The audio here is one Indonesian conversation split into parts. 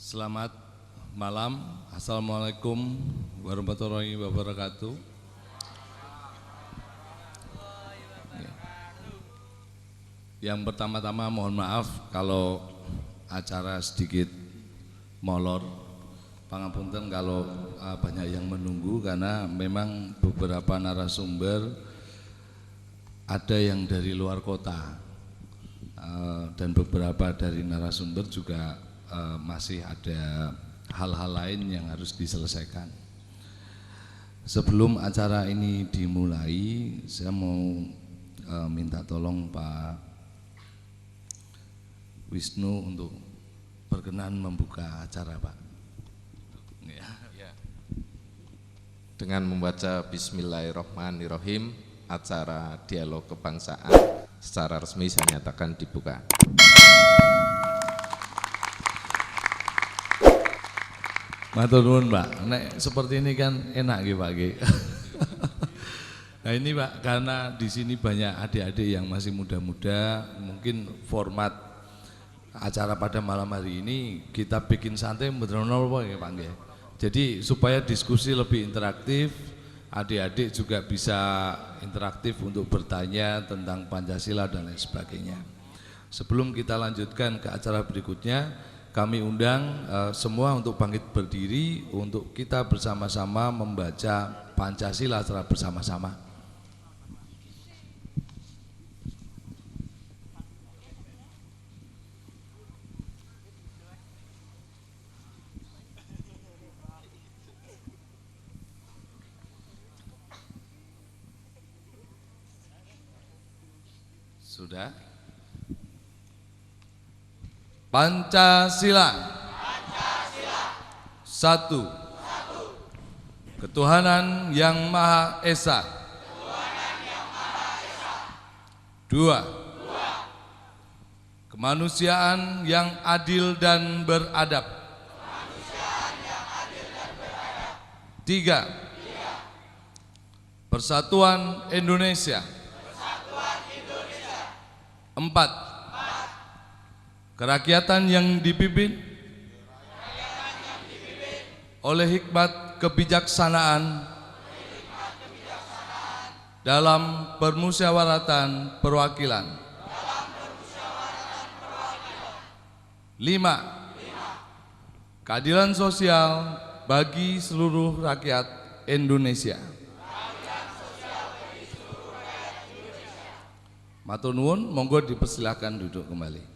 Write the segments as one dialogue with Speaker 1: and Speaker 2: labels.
Speaker 1: Selamat malam, Assalamualaikum warahmatullahi wabarakatuh. Yang pertama-tama mohon maaf kalau acara sedikit molor. Pangapunten kalau banyak yang menunggu karena memang beberapa narasumber ada yang dari luar kota dan beberapa dari narasumber juga masih ada hal-hal lain yang harus diselesaikan. Sebelum acara ini dimulai, saya mau minta tolong Pak Wisnu untuk berkenan membuka acara, Pak.
Speaker 2: Ya. Dengan membaca Bismillahirrahmanirrahim, acara dialog kebangsaan secara resmi saya nyatakan dibuka.
Speaker 1: Matur nuwun, Pak. Nek seperti ini kan enak nggih, Pak nggih. Nah ini Pak, karena di sini banyak adik-adik yang masih muda-muda, mungkin format acara pada malam hari ini kita bikin santai bener-bener Pak nggih. Jadi supaya diskusi lebih interaktif, adik-adik juga bisa interaktif untuk bertanya tentang Pancasila dan lain sebagainya. Sebelum kita lanjutkan ke acara berikutnya, kami undang semua untuk bangkit berdiri untuk kita bersama-sama membaca Pancasila secara bersama-sama. Sudah? Pancasila. Satu. Ketuhanan yang Maha Esa. Dua. Kemanusiaan yang adil dan beradab. Tiga. Persatuan Indonesia. Empat. Kerakyatan yang dipimpin oleh hikmat kebijaksanaan dalam permusyawaratan perwakilan. Lima. Keadilan sosial bagi seluruh rakyat Indonesia. Matur nuwun, monggo dipersilakan duduk kembali.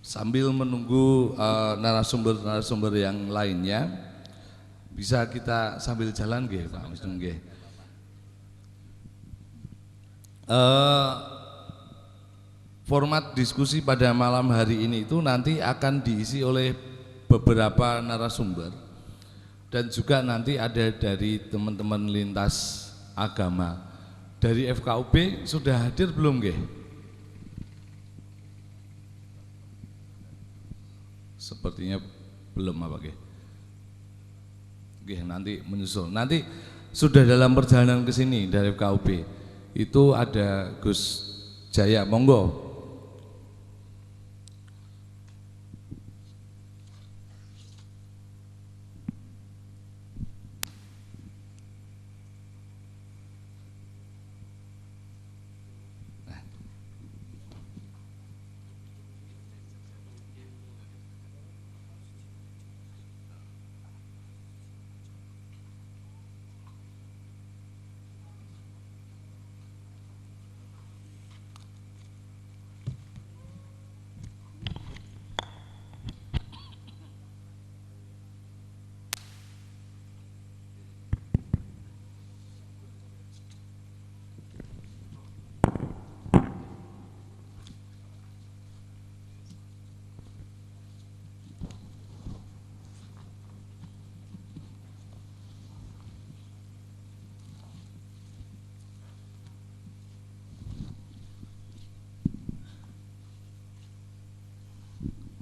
Speaker 1: Sambil menunggu narasumber-narasumber yang lainnya, bisa kita sambil jalan nggih Pak Wisnu nggih. Format diskusi pada malam hari ini itu nanti akan diisi oleh beberapa narasumber dan juga nanti ada dari teman-teman lintas agama. Dari FKUP sudah hadir belum nggih? Sepertinya belum apa nggih. Nggih, nanti menyusul. Nanti sudah dalam perjalanan ke sini dari FKUP. Itu ada Gus Jaya, monggo.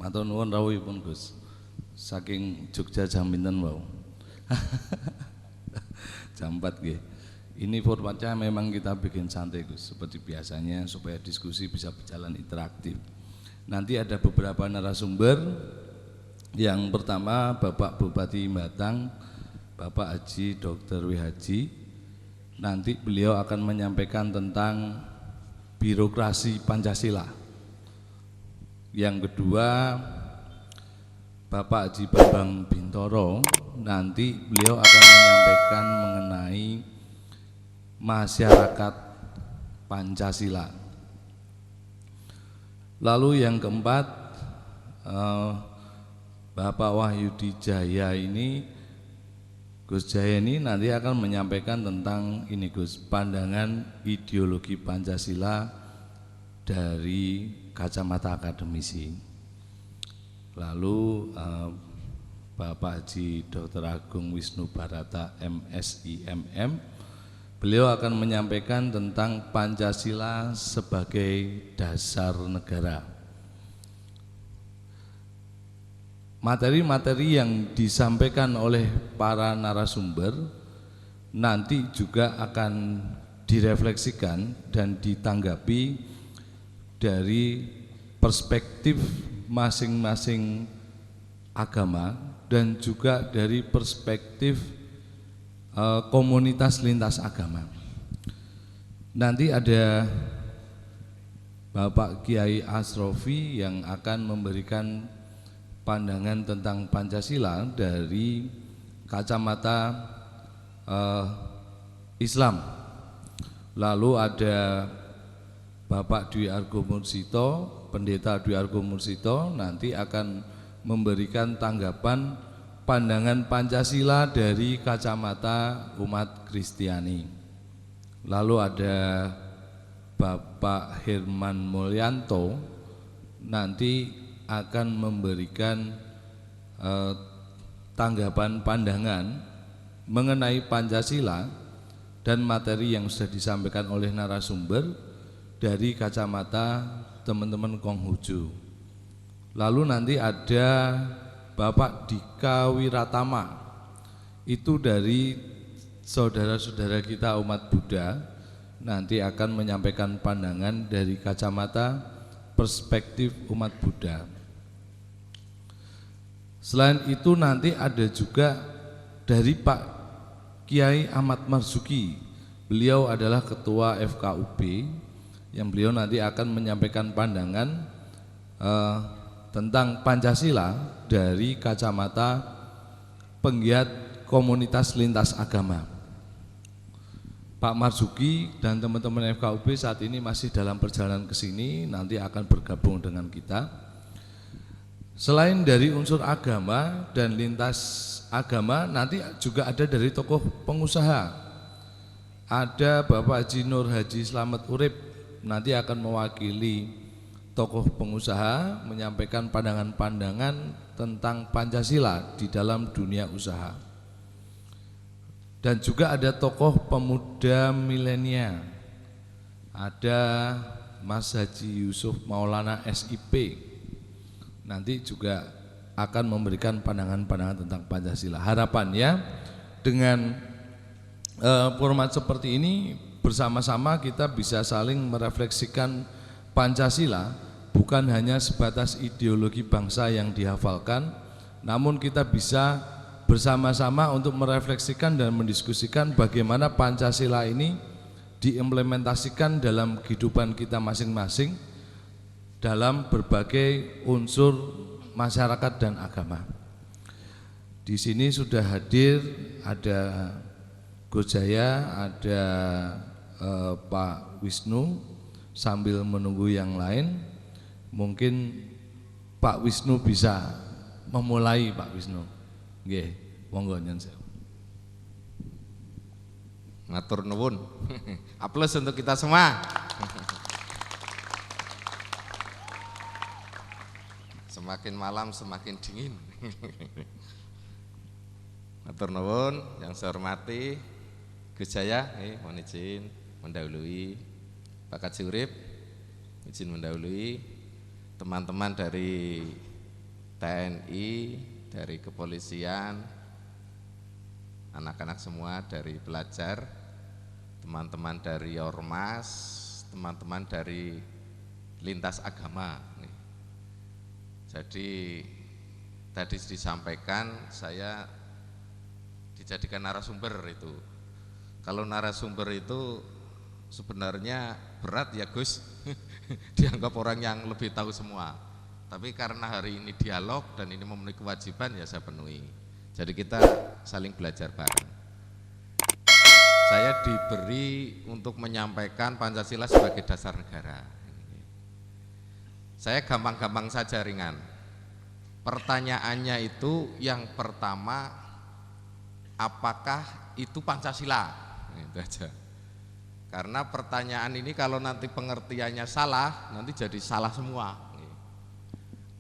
Speaker 1: Matur nuwun rawuhipun Gus. Saking Jogja jam pinten wau? Jam 4 nggih. Ini formatnya memang kita bikin santai Gus, seperti biasanya supaya diskusi bisa berjalan interaktif. Nanti ada beberapa narasumber. Yang pertama Bapak Bupati Batang, Bapak Haji Dr. W. Haji. Nanti beliau akan menyampaikan tentang birokrasi Pancasila. Yang kedua Bapak Haji Bambang Bintoro, nanti beliau akan menyampaikan mengenai masyarakat Pancasila. Lalu yang keempat Bapak Wahyudi Jaya ini, Gus Jaya ini nanti akan menyampaikan tentang ini Gus, pandangan ideologi Pancasila dari kacamata akademisi. Lalu Bapak Haji Dr. Agung Wisnu Barata MSI MM, beliau akan menyampaikan tentang Pancasila sebagai dasar negara. Materi-materi yang disampaikan oleh para narasumber nanti juga akan direfleksikan dan ditanggapi dari perspektif masing-masing agama dan juga dari perspektif komunitas lintas agama. Nanti ada Bapak Kiai Asrofi yang akan memberikan pandangan tentang Pancasila dari kacamata Islam. Lalu ada Bapak Dwi Argo Mursito, Pendeta Dwi Argo Mursito nanti akan memberikan tanggapan pandangan Pancasila dari kacamata umat Kristiani. Lalu ada Bapak Herman Mulyanto nanti akan memberikan tanggapan pandangan mengenai Pancasila dan materi yang sudah disampaikan oleh narasumber dari kacamata teman-teman Konghucu. Lalu nanti ada Bapak Dika Wiratama, itu dari saudara-saudara kita umat Buddha, nanti akan menyampaikan pandangan dari kacamata perspektif umat Buddha. Selain itu nanti ada juga dari Pak Kiai Ahmad Marzuki. Beliau adalah ketua FKUB yang beliau nanti akan menyampaikan pandangan tentang Pancasila dari kacamata penggiat komunitas lintas agama. Pak Marzuki dan teman-teman FKUB saat ini masih dalam perjalanan ke sini, nanti akan bergabung dengan kita. Selain dari unsur agama dan lintas agama, nanti juga ada dari tokoh pengusaha. Ada Bapak Haji Nur Haji Slamet Urip, nanti akan mewakili tokoh pengusaha menyampaikan pandangan-pandangan tentang Pancasila di dalam dunia usaha. Dan juga ada tokoh pemuda milenial, ada Mas Haji Yusuf Maulana SIP, nanti juga akan memberikan pandangan-pandangan tentang Pancasila. Harapannya dengan format seperti ini bersama-sama kita bisa saling merefleksikan Pancasila, bukan hanya sebatas ideologi bangsa yang dihafalkan, namun kita bisa bersama-sama untuk merefleksikan dan mendiskusikan bagaimana Pancasila ini diimplementasikan dalam kehidupan kita masing-masing dalam berbagai unsur masyarakat dan agama. Di sini sudah hadir ada Gus Jaya, ada Pak Wisnu. Sambil menunggu yang lain, mungkin Pak Wisnu bisa memulai. Pak Wisnu, nggih, monggo nyuwun sewu.
Speaker 2: Matur nuwun. Aplaus untuk kita semua. Semakin malam semakin dingin. Matur nuwun, yang saya hormati Gus Jaya, mohon izin mendahului. Pak Haji Urip, izin mendahului. Teman-teman dari TNI, dari kepolisian, anak-anak semua dari pelajar, teman-teman dari ormas, teman-teman dari lintas agama. Jadi tadi disampaikan saya dijadikan narasumber itu. Kalau narasumber itu sebenarnya berat ya Gus, dianggap orang yang lebih tahu semua. Tapi karena hari ini dialog dan ini memenuhi kewajiban ya saya penuhi. Jadi kita saling belajar bareng. Saya diberi untuk menyampaikan Pancasila sebagai dasar negara. Saya gampang-gampang saja, ringan. Pertanyaannya itu yang pertama, apakah itu Pancasila? Itu aja. Karena pertanyaan ini kalau nanti pengertiannya salah, nanti jadi salah semua.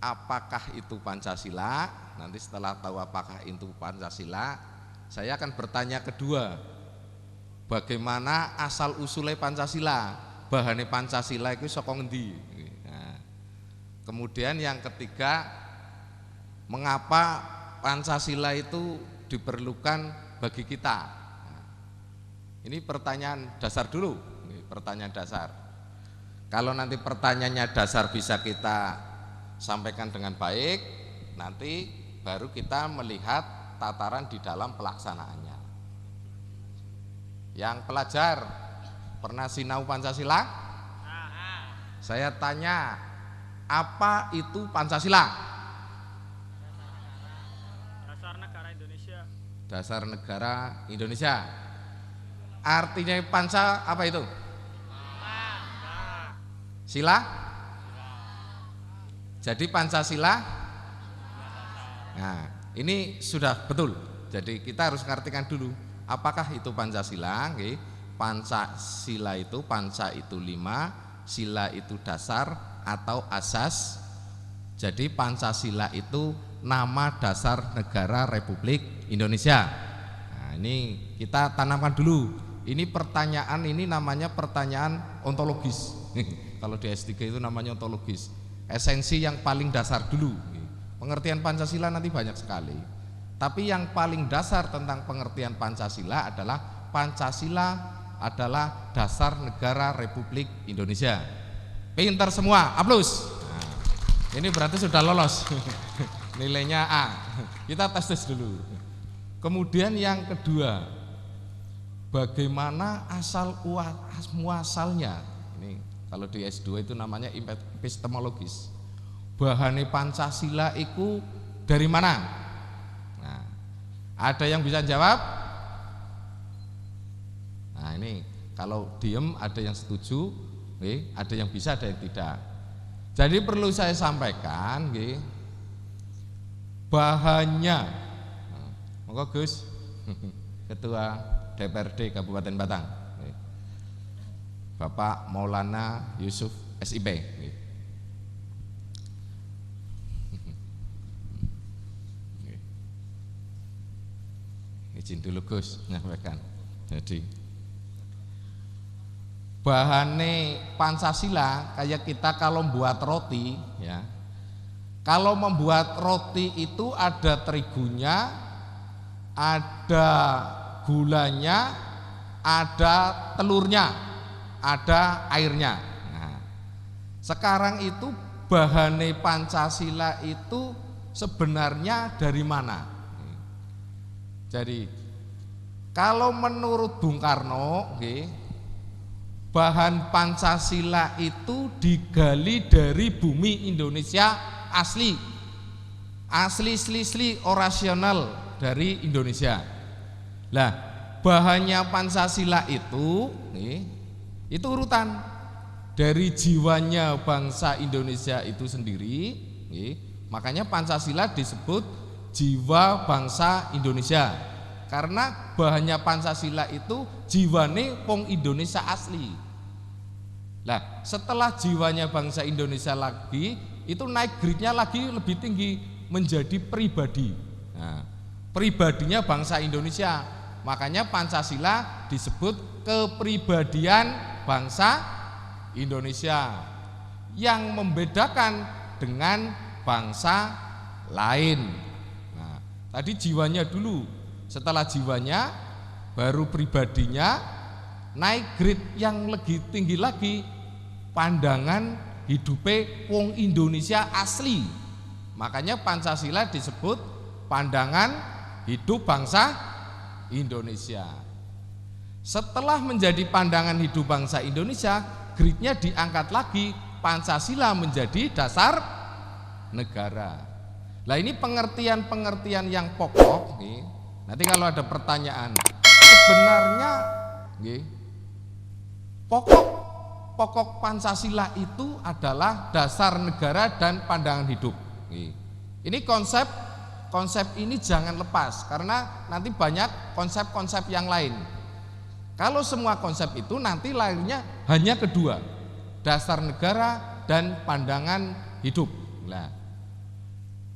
Speaker 2: Apakah itu Pancasila? Nanti setelah tahu apakah itu Pancasila, saya akan bertanya kedua, bagaimana asal usulnya Pancasila? Bahannya Pancasila itu saka ngendi? Nah, kemudian yang ketiga, mengapa Pancasila itu diperlukan bagi kita? Nah, ini pertanyaan dasar dulu, pertanyaan dasar. Kalau nanti pertanyaannya dasar bisa kita sampaikan dengan baik, nanti baru kita melihat tataran di dalam pelaksanaannya. Yang pelajar pernah sinau Pancasila? Saya tanya, apa itu Pancasila?
Speaker 3: Dasar negara Indonesia.
Speaker 2: Dasar negara Indonesia. Artinya Panca apa itu? Sila? Jadi Pancasila. Nah, ini sudah betul. Jadi kita harus ngartikan dulu, apakah itu Pancasila? Okay. Pancasila itu, panca itu 5, sila itu dasar atau asas. Jadi Pancasila itu nama dasar negara Republik Indonesia. Nah, ini kita tanamkan dulu. Ini pertanyaan, ini namanya pertanyaan ontologis. Kalau di S3 itu namanya ontologis. Esensi yang paling dasar dulu. Pengertian Pancasila nanti banyak sekali. Tapi yang paling dasar tentang pengertian Pancasila adalah Pancasila adalah dasar negara Republik Indonesia. Pinter semua, aplaus. Nah, ini berarti sudah lolos. Nilainya A. Kita tes dulu. Kemudian yang kedua, bagaimana asal muasalnya? Ini kalau di S2 itu namanya epistemologis. Bahannya Pancasila itu dari mana? Nah, ada yang bisa jawab? Nah, ini kalau diem ada yang setuju, ada yang bisa, ada yang tidak. Jadi perlu saya sampaikan, bahannya. Monggo Gus, Ketua DPRD Kabupaten Batang, Bapak Maulana Yusuf SIP. Izin dulu Gus menyampaikan. Jadi bahannya Pancasila kayak kita kalau membuat roti, ya. Kalau membuat roti itu ada terigunya, ada gulanya, ada telurnya, ada airnya. Nah, sekarang itu bahannya Pancasila itu sebenarnya dari mana? Jadi kalau menurut Bung Karno, bahan Pancasila itu digali dari bumi Indonesia asli orasional dari Indonesia. Lah, bahannya Pancasila itu urutan dari jiwanya bangsa Indonesia itu sendiri. Makanya Pancasila disebut jiwa bangsa Indonesia, karena bahannya Pancasila itu jiwane wong Indonesia asli. Nah, setelah jiwanya bangsa Indonesia lagi, itu naik grade-nya lagi lebih tinggi menjadi pribadi. Nah, pribadinya bangsa Indonesia, makanya Pancasila disebut kepribadian bangsa Indonesia yang membedakan dengan bangsa lain. Tadi jiwanya dulu, Setelah jiwanya, baru pribadinya, naik grade yang lebih tinggi lagi, pandangan hidupe wong Indonesia asli. Makanya Pancasila disebut pandangan hidup bangsa Indonesia. Setelah menjadi pandangan hidup bangsa Indonesia, grade-nya diangkat lagi, Pancasila menjadi dasar negara. Nah ini pengertian-pengertian yang pokok nih. Nanti kalau ada pertanyaan, sebenarnya nih, pokok Pancasila itu adalah dasar negara dan pandangan hidup. Ini konsep ini jangan lepas, karena nanti banyak konsep-konsep yang lain. Kalau semua konsep itu nanti lahirnya hanya kedua, dasar negara dan pandangan hidup. Nah,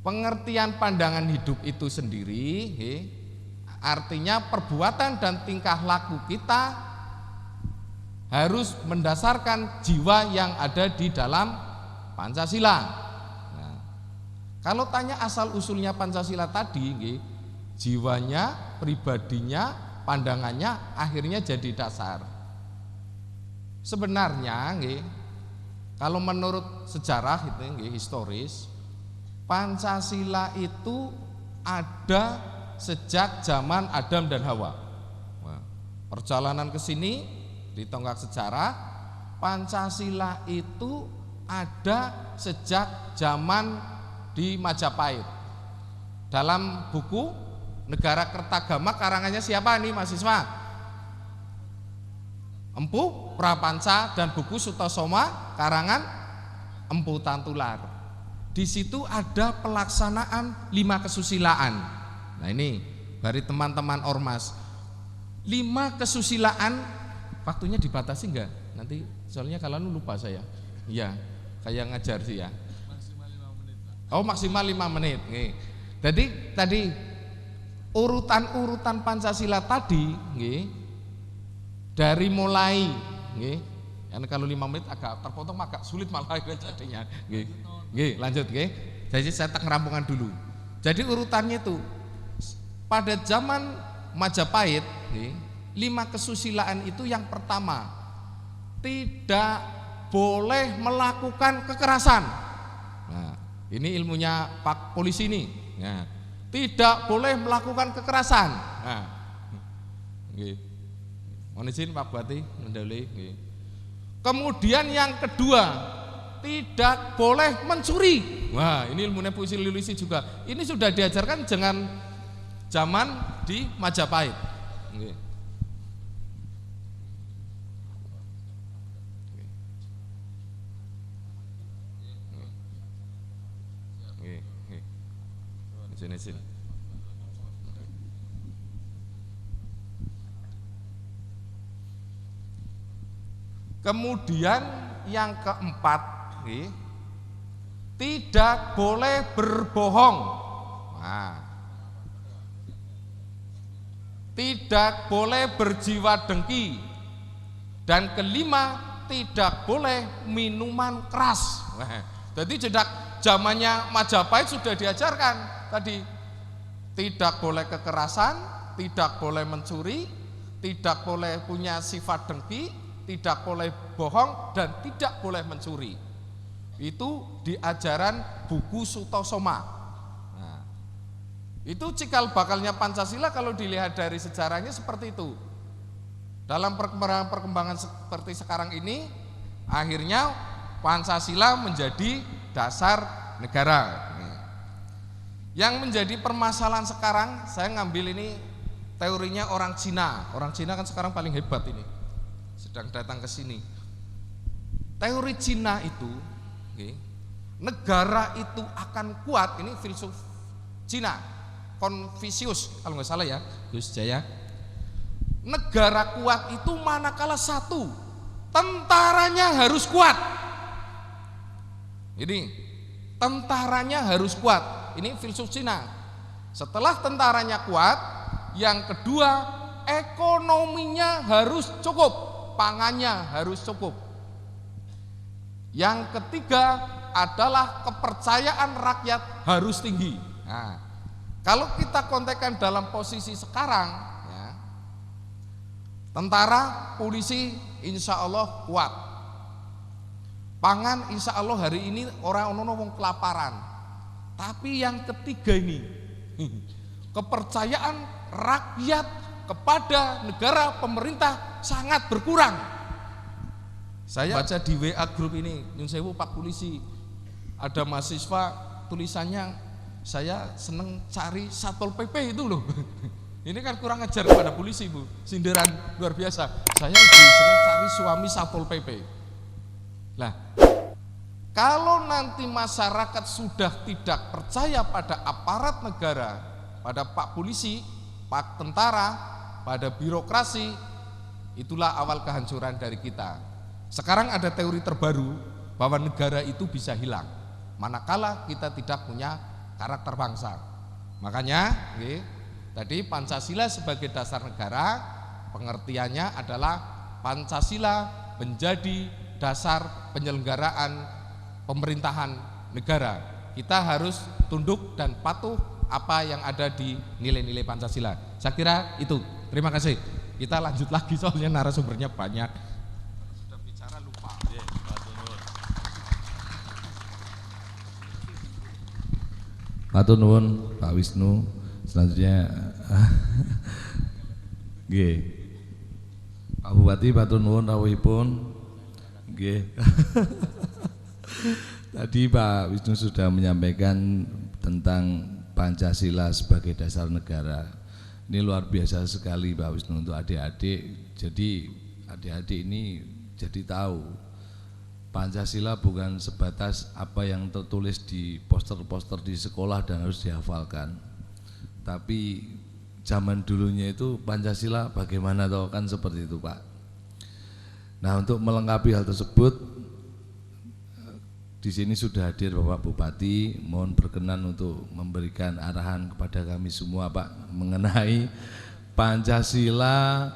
Speaker 2: pengertian pandangan hidup itu sendiri artinya perbuatan dan tingkah laku kita harus mendasarkan jiwa yang ada di dalam Pancasila. Nah, kalau tanya asal usulnya Pancasila tadi, jiwanya, pribadinya, pandangannya akhirnya jadi dasar. Sebenarnya, kalau menurut sejarah itu, historis, Pancasila itu ada sejak zaman Adam dan Hawa. Nah, perjalanan ke sini di tonggak sejarah, Pancasila itu ada sejak zaman di Majapahit. Dalam buku Negara Kertagama karangannya siapa nih mahasiswa? Empu Prapanca dan buku Sutosoma karangan Empu Tantular. Di situ ada pelaksanaan 5 kesusilaan. Nah ini dari teman-teman ormas, 5 kesusilaan, waktunya dibatasi enggak? Nanti soalnya kalian lupa saya. Iya, kayak ngajar sih ya. Maksimal 5 menit. Oh maksimal 5 menit. Nih. Jadi tadi urutan-urutan Pancasila tadi, dari mulai, karena kalau 5 menit agak terpotong, agak sulit malah jadinya. Lanjut, Jadi saya tak ngerampungan dulu. Jadi urutannya itu pada zaman Majapahit, 5 kesusilaan itu yang pertama, tidak boleh melakukan kekerasan. Nah, ini ilmunya Pak Polisi ini. Nah, tidak boleh melakukan kekerasan. Nah, mohon izin Pak Bupati mendahului. Kemudian yang kedua, tidak boleh mencuri. Wah, ini ilmunya Polisi juga. Ini sudah diajarkan jangan zaman di Majapahit. Kemudian yang keempat, tidak boleh berbohong. Nah, tidak boleh berjiwa dengki. Dan kelima, tidak boleh minuman keras. Jadi sejak zamannya Majapahit sudah diajarkan tadi, tidak boleh kekerasan, tidak boleh mencuri, tidak boleh punya sifat dengki, tidak boleh bohong, dan tidak boleh mencuri. Itu di ajaran buku Sutosoma. Itu cikal bakalnya Pancasila kalau dilihat dari sejarahnya seperti itu. Dalam perkembangan seperti sekarang ini, akhirnya Pancasila menjadi dasar negara. Yang menjadi permasalahan sekarang, saya ngambil ini teorinya orang Cina. Orang Cina kan sekarang paling hebat ini, sedang datang ke sini. Teori Cina itu, negara itu akan kuat, ini filsuf Cina, Konfusius kalau nggak salah ya, Gus Jaya. Negara kuat itu manakala satu, tentaranya harus kuat. Ini tentaranya harus kuat. Ini filsuf Cina. Setelah tentaranya kuat, yang kedua ekonominya harus cukup, pangannya harus cukup. Yang ketiga adalah kepercayaan rakyat harus tinggi. Nah, Kalau kita kontekan dalam posisi sekarang, ya, tentara, polisi, insya Allah kuat. Pangan, insya Allah hari ini orang wong kelaparan. Tapi yang ketiga ini, kepercayaan rakyat kepada negara pemerintah sangat berkurang. Saya baca di WA grup ini, nyun sewu Pak Polisi, ada mahasiswa tulisannya, saya seneng cari Satpol PP itu loh. Ini kan kurang ajar kepada polisi, Bu. Sindiran luar biasa. Saya lebih seneng cari suami Satpol PP. Nah, kalau nanti masyarakat sudah tidak percaya pada aparat negara, pada Pak Polisi, Pak Tentara, pada birokrasi, itulah awal kehancuran dari kita. Sekarang ada teori terbaru bahwa negara itu bisa hilang manakala kita tidak punya karakter bangsa. Makanya tadi Pancasila sebagai dasar negara, pengertiannya adalah Pancasila menjadi dasar penyelenggaraan pemerintahan negara. Kita harus tunduk dan patuh apa yang ada di nilai-nilai Pancasila. Saya kira itu. Terima kasih. Kita lanjut lagi soalnya narasumbernya banyak.
Speaker 1: Matur nuwun Pak Wisnu. Selanjutnya nggih. Pak Bupati matur nuwun rawuhipun. Nggih. Tadi Pak Wisnu sudah menyampaikan tentang Pancasila sebagai dasar negara. Ini luar biasa sekali Pak Wisnu untuk adik-adik. Jadi adik-adik ini jadi tahu Pancasila bukan sebatas apa yang tertulis di poster-poster di sekolah dan harus dihafalkan. Tapi zaman dulunya itu Pancasila bagaimana toh, kan seperti itu Pak. Nah, untuk melengkapi hal tersebut di sini sudah hadir Bapak Bupati, mohon berkenan untuk memberikan arahan kepada kami semua Pak mengenai Pancasila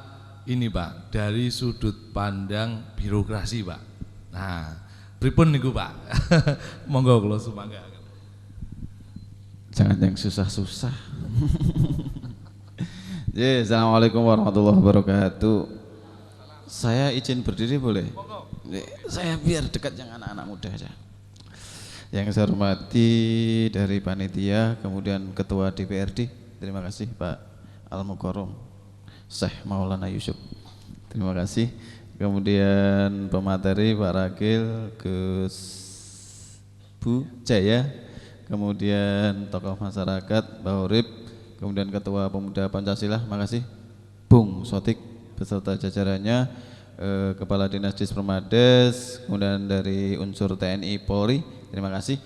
Speaker 1: ini Pak dari sudut pandang birokrasi Pak. Nah, pripun niku Pak? Monggo kula sumangga.
Speaker 4: Jangan yang susah-susah. Assalamualaikum warahmatullahi wabarakatuh. Saya izin berdiri boleh? Saya biar dekat yang anak-anak muda aja. Yang saya hormati dari panitia, kemudian Ketua DPRD, terima kasih Pak Al-Mukarram Syekh Maulana Yusuf, terima kasih. Kemudian pemateri Pak Rakil, Gus Bu Jaya, kemudian tokoh masyarakat Mbak Urip, kemudian Ketua Pemuda Pancasila, makasih Bung Sotik beserta jajarannya, Kepala Dinas Dispermades, kemudian dari unsur TNI Polri, terima kasih.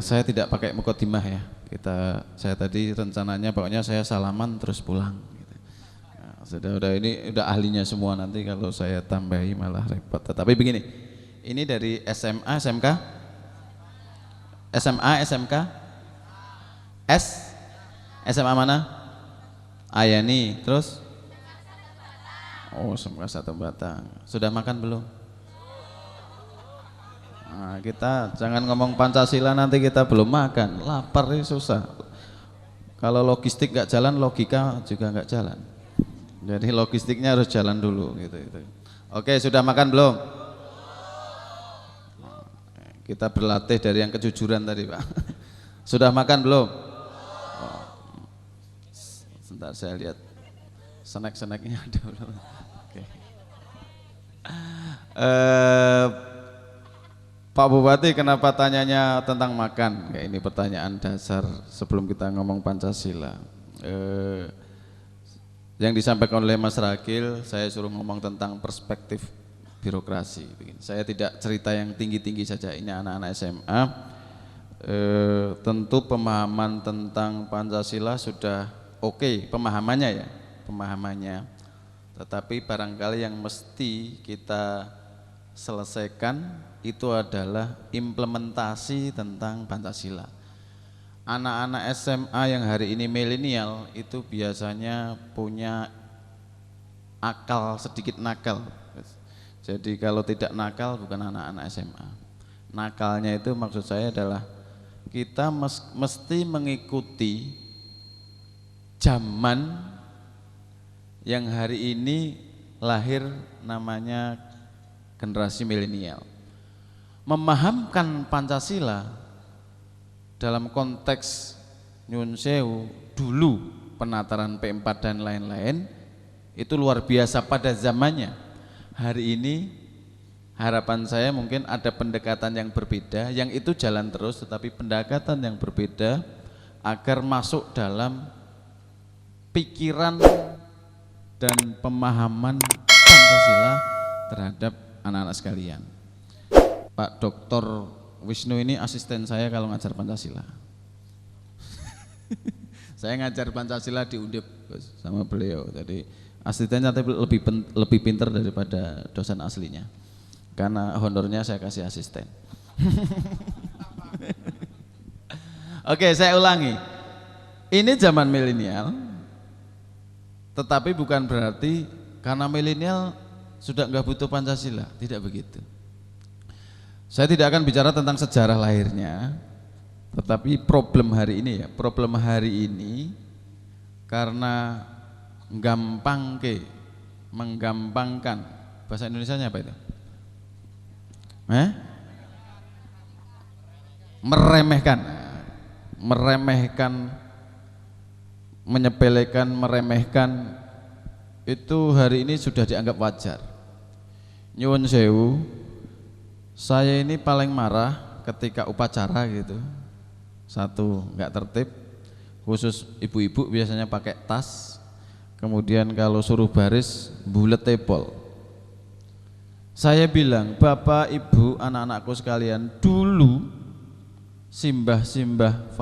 Speaker 4: Saya tidak pakai mukaddimah ya. Saya tadi rencananya pokoknya saya salaman terus pulang. Gitu. Nah, sudah ini udah ahlinya semua, nanti kalau saya tambahi malah repot. Tetapi begini, ini dari SMA, SMK, SMA, SMK, SMA mana? Ayani, terus? Oh, SMK 1 Batang. Sudah makan belum? Nah, kita jangan ngomong Pancasila nanti kita belum makan, lapar ini susah. Kalau logistik nggak jalan, logika juga nggak jalan. Jadi logistiknya harus jalan dulu gitu. Oke, sudah makan belum? Kita berlatih dari yang kejujuran tadi Pak. Sudah makan belum? Oh. Sebentar saya lihat snack-snacknya ada belum? Oke. Pak Bupati, kenapa tanyanya tentang makan? Ya, ini pertanyaan dasar sebelum kita ngomong Pancasila. Yang disampaikan oleh Mas Rakil, saya suruh ngomong tentang perspektif birokrasi. Saya tidak cerita yang tinggi-tinggi saja, ini anak-anak SMA. Tentu pemahaman tentang Pancasila sudah oke, pemahamannya ya, pemahamannya. Tetapi barangkali yang mesti kita selesaikan itu adalah implementasi tentang Pancasila. Anak-anak SMA yang hari ini milenial itu biasanya punya akal sedikit nakal. Jadi kalau tidak nakal bukan anak-anak SMA. Nakalnya itu maksud saya adalah kita mesti mengikuti zaman yang hari ini lahir namanya generasi milenial. Memahamkan Pancasila dalam konteks nyun sewu dulu penataran P4 dan lain-lain itu luar biasa pada zamannya. Hari ini harapan saya mungkin ada pendekatan yang berbeda, yang itu jalan terus, tetapi pendekatan yang berbeda agar masuk dalam pikiran dan pemahaman Pancasila terhadap anak-anak sekalian. Pak Dr. Wisnu ini asisten saya kalau ngajar Pancasila. Saya ngajar Pancasila di Undip sama beliau, jadi asistennya lebih pintar daripada dosen aslinya, karena honornya saya kasih asisten. Oke, saya ulangi, ini zaman milenial, tetapi bukan berarti karena milenial sudah nggak butuh Pancasila, tidak begitu. Saya tidak akan bicara tentang sejarah lahirnya, tetapi problem hari ini karena menggampangkan, bahasa Indonesianya apa itu? Meremehkan, menyepelekan, meremehkan, itu hari ini sudah dianggap wajar. Nyuwun sewu, saya ini paling marah ketika upacara gitu, satu nggak tertib, khusus ibu-ibu biasanya pakai tas, kemudian kalau suruh baris bulet tepol. Saya bilang, Bapak Ibu anak-anakku sekalian, dulu simbah-simbah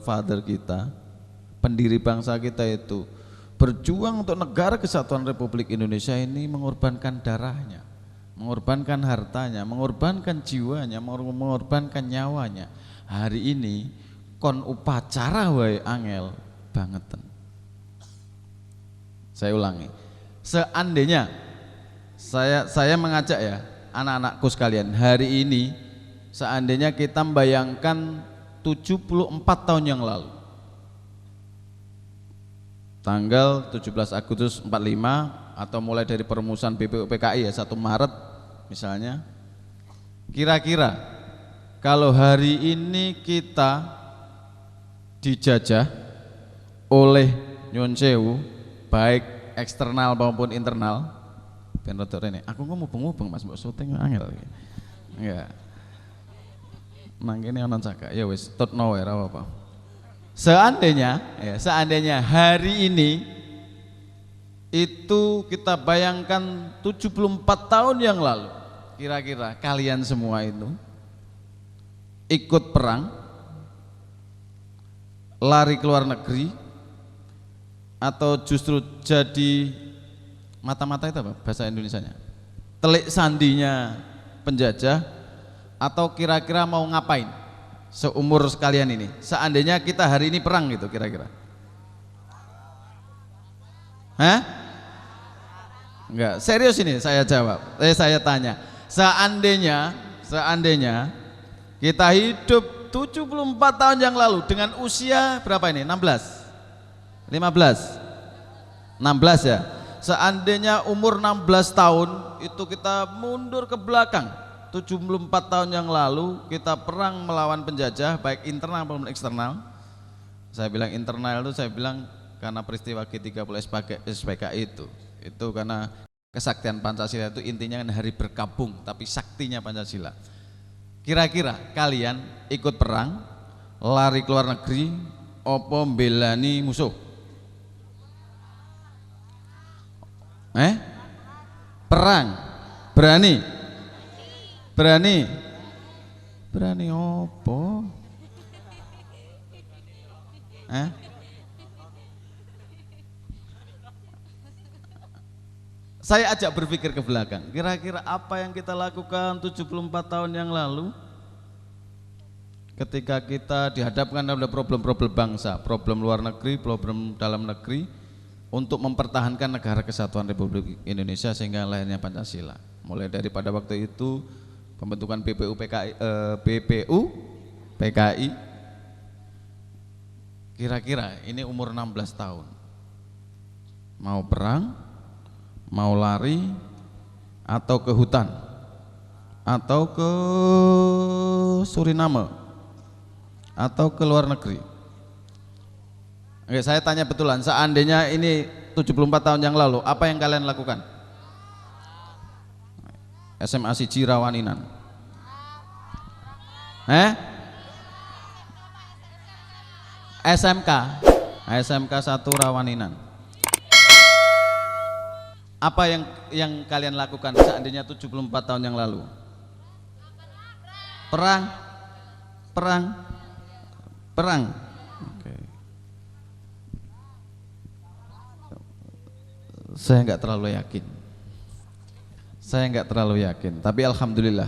Speaker 4: father kita, pendiri bangsa kita itu berjuang untuk negara kesatuan Republik Indonesia ini, mengorbankan darahnya, mengorbankan hartanya, mengorbankan jiwanya, mengorbankan nyawanya. Hari ini kon upacara wae angel bangetan. Saya ulangi, seandainya saya mengajak ya anak-anakku sekalian, hari ini seandainya kita membayangkan 74 tahun yang lalu, tanggal 17 Agustus 45 atau mulai dari perumusan BPUPKI ya 1 Maret misalnya, kira-kira kalau hari ini kita dijajah oleh nyuwun sewu baik eksternal maupun internal, ben rodok rene aku ngomong Mas mbok syuting angel iki. Enggak. Nang kene ana cakak ya wis tot nowhere apa. Seandainya hari ini itu kita bayangkan 74 tahun yang lalu, kira-kira kalian semua itu ikut perang, lari ke luar negeri, atau justru jadi mata-mata itu apa bahasa Indonesianya, telik sandinya penjajah, atau kira-kira mau ngapain seumur sekalian ini seandainya kita hari ini perang gitu kira-kira? Enggak, serius ini saya jawab, saya tanya, seandainya kita hidup 74 tahun yang lalu dengan usia berapa ini? 16 ya. Seandainya umur 16 tahun itu kita mundur ke belakang 74 tahun yang lalu, kita perang melawan penjajah baik internal maupun eksternal. Saya bilang internal itu, saya bilang karena peristiwa G30 SPKI itu karena kesaktian Pancasila itu intinya kan hari berkabung tapi saktinya Pancasila. Kira-kira kalian ikut perang, lari ke luar negeri, opo mbelani musuh? Perang, berani opo? Saya ajak berpikir ke belakang, kira-kira apa yang kita lakukan 74 tahun yang lalu ketika kita dihadapkan pada problem-problem bangsa, problem luar negeri, problem dalam negeri, untuk mempertahankan negara kesatuan Republik Indonesia sehingga lahirnya Pancasila. Mulai dari pada waktu itu pembentukan BPU PKI, kira-kira ini umur 16 tahun, mau perang, mau lari, atau ke hutan, atau ke Suriname, atau ke luar negeri. Oke, saya tanya betulan, seandainya ini 74 tahun yang lalu, apa yang kalian lakukan? SMA siji Rawaninan. SMK 1 Rawaninan. Apa yang kalian lakukan seandainya 74 tahun yang lalu? Perang. Oke. Saya nggak terlalu yakin. Tapi alhamdulillah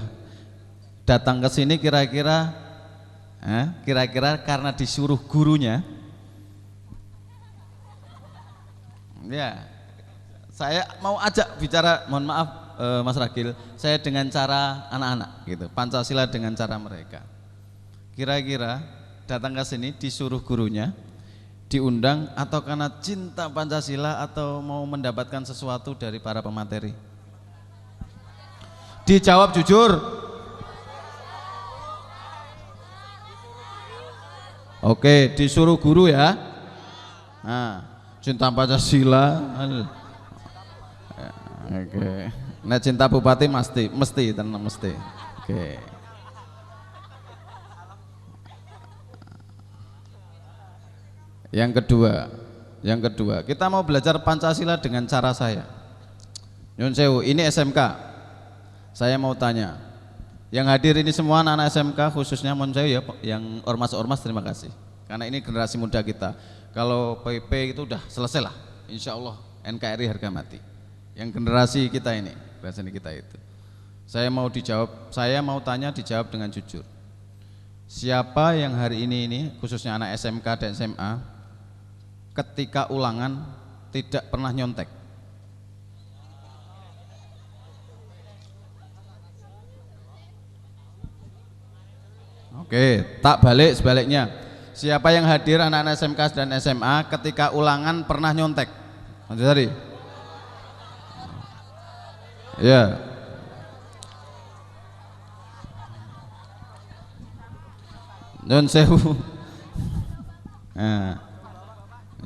Speaker 4: datang ke sini kira-kira karena disuruh gurunya. Ya, saya mau ajak bicara, mohon maaf Mas Ragil, saya dengan cara anak-anak gitu, Pancasila dengan cara mereka. Kira-kira datang ke sini disuruh gurunya, diundang, atau karena cinta Pancasila, atau mau mendapatkan sesuatu dari para pemateri? Dijawab jujur. Oke, disuruh guru ya. Nah, cinta Pancasila. Oke. Nek cinta bupati mesti tenang mesti. Oke. Yang kedua, kita mau belajar Pancasila dengan cara saya. Nyun sewu, ini SMK. Saya mau tanya, yang hadir ini semua anak-anak SMK, khususnya mohon sewu ya, yang ormas-ormas terima kasih. Karena ini generasi muda kita. Kalau PP itu udah selesai lah, insya Allah NKRI harga mati. Yang generasi kita ini, generasi kita itu. Saya mau tanya dijawab dengan jujur. Siapa yang hari ini khususnya anak SMK dan SMA ketika ulangan tidak pernah nyontek? Oke, tak balik sebaliknya. Siapa yang hadir anak-anak SMK dan SMA ketika ulangan pernah nyontek? Mas Hari? Ya. Nyun sewu. Nah,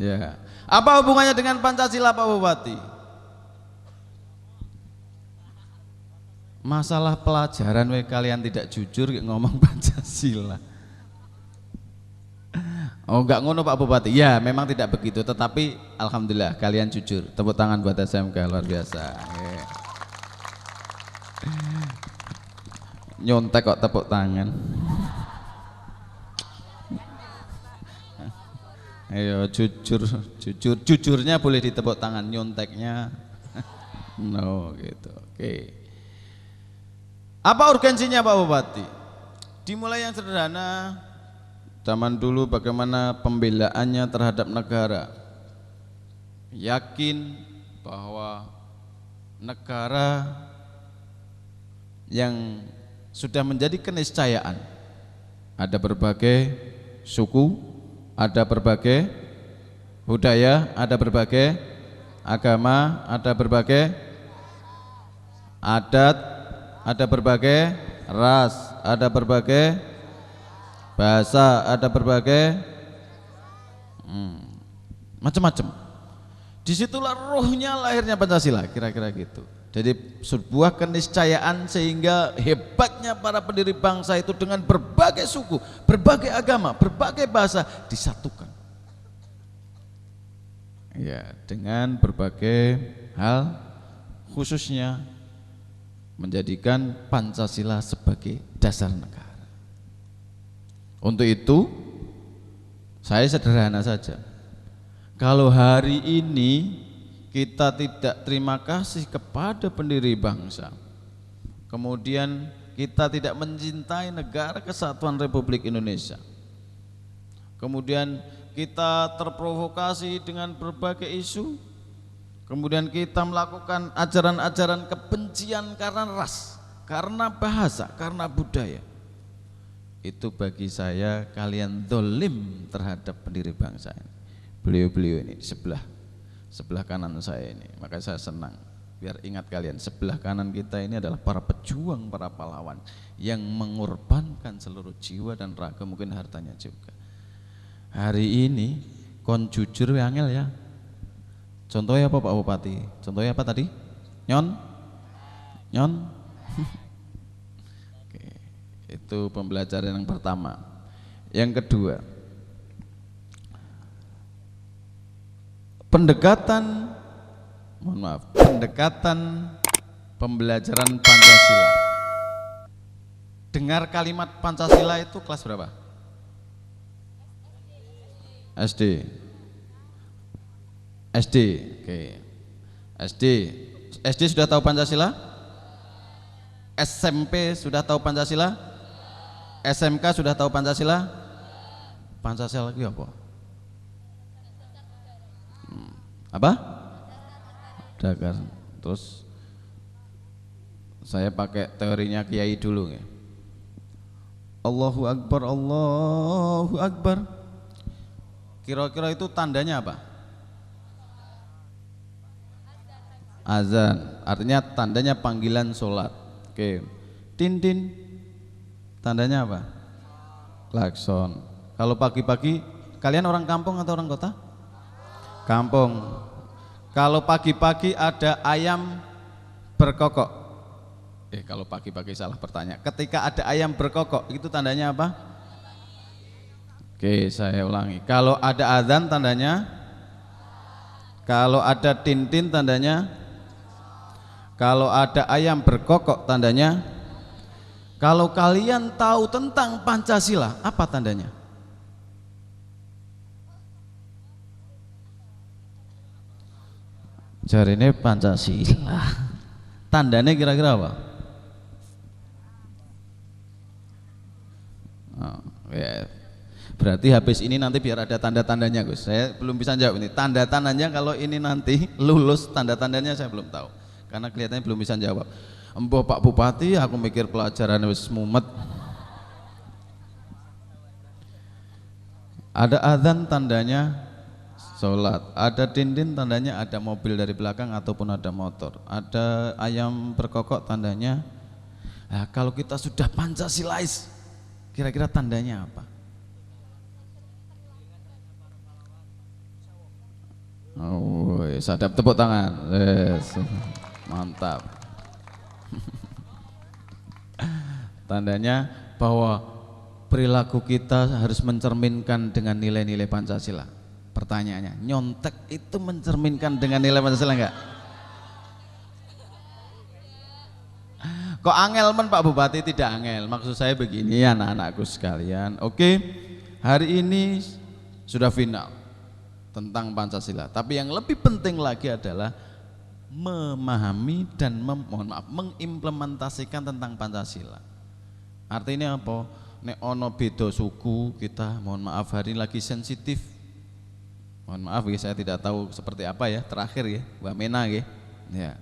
Speaker 4: ya. Apa hubungannya dengan Pancasila Pak Bupati? Masalah pelajaran kalian tidak jujur ngomong Pancasila. Oh enggak ngono Pak Bupati. Ya memang tidak begitu, tetapi alhamdulillah kalian jujur. Tepuk tangan buat SMK luar biasa. Nyontek kok tepuk tangan. Ayo jujurnya boleh ditepuk tangan, nyonteknya no gitu. Oke. Apa urgensinya Pak Bupati? Dimulai yang sederhana. Zaman dulu bagaimana pembelaannya terhadap negara. Yakin bahwa negara yang sudah menjadi keniscayaan, ada berbagai suku, ada berbagai budaya, ada berbagai agama, ada berbagai adat, ada berbagai ras, ada berbagai bahasa, ada berbagai macam-macam. Disitulah rohnya lahirnya Pancasila, kira-kira gitu. Jadi sebuah keniscayaan sehingga hebatnya para pendiri bangsa itu dengan berbagai suku, berbagai agama, berbagai bahasa disatukan. Ya, dengan berbagai hal, khususnya menjadikan Pancasila sebagai dasar negara. Untuk itu saya sederhana saja. Kalau hari ini kita tidak terima kasih kepada pendiri bangsa, kemudian kita tidak mencintai negara kesatuan Republik Indonesia, kemudian kita terprovokasi dengan berbagai isu, kemudian kita melakukan ajaran-ajaran kebencian karena ras, karena bahasa, karena budaya, itu bagi saya kalian dolim terhadap pendiri bangsa ini. Beliau-beliau ini sebelah kanan saya ini, maka saya senang biar ingat kalian, sebelah kanan kita ini adalah para pejuang, para pahlawan yang mengorbankan seluruh jiwa dan raga, mungkin hartanya juga. Hari ini kon jujur angel ya. Contohnya apa Pak Bupati? Contohnya apa tadi? Nyon? Oke, itu pembelajaran yang pertama. Yang kedua, pendekatan pembelajaran Pancasila. Dengar kalimat Pancasila itu kelas berapa? SD. Oke. SD sudah tahu Pancasila? SMP sudah tahu Pancasila? SMK sudah tahu Pancasila? Pancasila lagi apa? Apa? Dakar. Terus saya pakai teorinya Kiai dulu ya. Allahu Akbar, Allahu Akbar. Kira-kira itu tandanya apa? Azan, artinya tandanya panggilan sholat. Oke. Tin, tandanya apa? Klakson. Kalau pagi-pagi, kalian orang kampung atau orang kota? Kampung. Kalau pagi-pagi ada ayam berkokok. Kalau pagi-pagi salah bertanya. Ketika ada ayam berkokok, itu tandanya apa? Oke, saya ulangi. Kalau ada azan tandanya? Kalau ada tin tandanya? Kalau ada ayam berkokok tandanya? Kalau kalian tahu tentang Pancasila, apa tandanya? Jarine Pancasila. Tandanya kira-kira apa? Oh, ya. Berarti habis ini nanti biar ada tanda-tandanya Gus. Saya belum bisa jawab ini. Tanda-tandanya kalau ini nanti lulus, tanda-tandanya saya belum tahu. Karena kelihatannya belum bisa jawab. Empuh Pak Bupati, aku mikir pelajaran wis mumet. Ada azan tandanya sholat, ada tin tandanya ada mobil dari belakang ataupun ada motor, ada ayam berkokok tandanya. Nah, kalau kita sudah Pancasilais, kira-kira tandanya apa? Oh, sadap tepuk tangan. Yes. Mantap. Tandanya bahwa perilaku kita harus mencerminkan dengan nilai-nilai Pancasila. Pertanyaannya, nyontek itu mencerminkan dengan nilai Pancasila enggak? Kok angel men Pak Bupati? Tidak angel. Maksud saya begini anak-anakku sekalian. Oke, hari ini sudah final tentang Pancasila. Tapi yang lebih penting lagi adalah memahami dan mengimplementasikan tentang Pancasila. Artinya apa? Nek ono beda suku kita, mohon maaf hari ini lagi sensitif. Mohon maaf ya, saya tidak tahu seperti apa ya terakhir ya, Mbak Mena ya. Ya.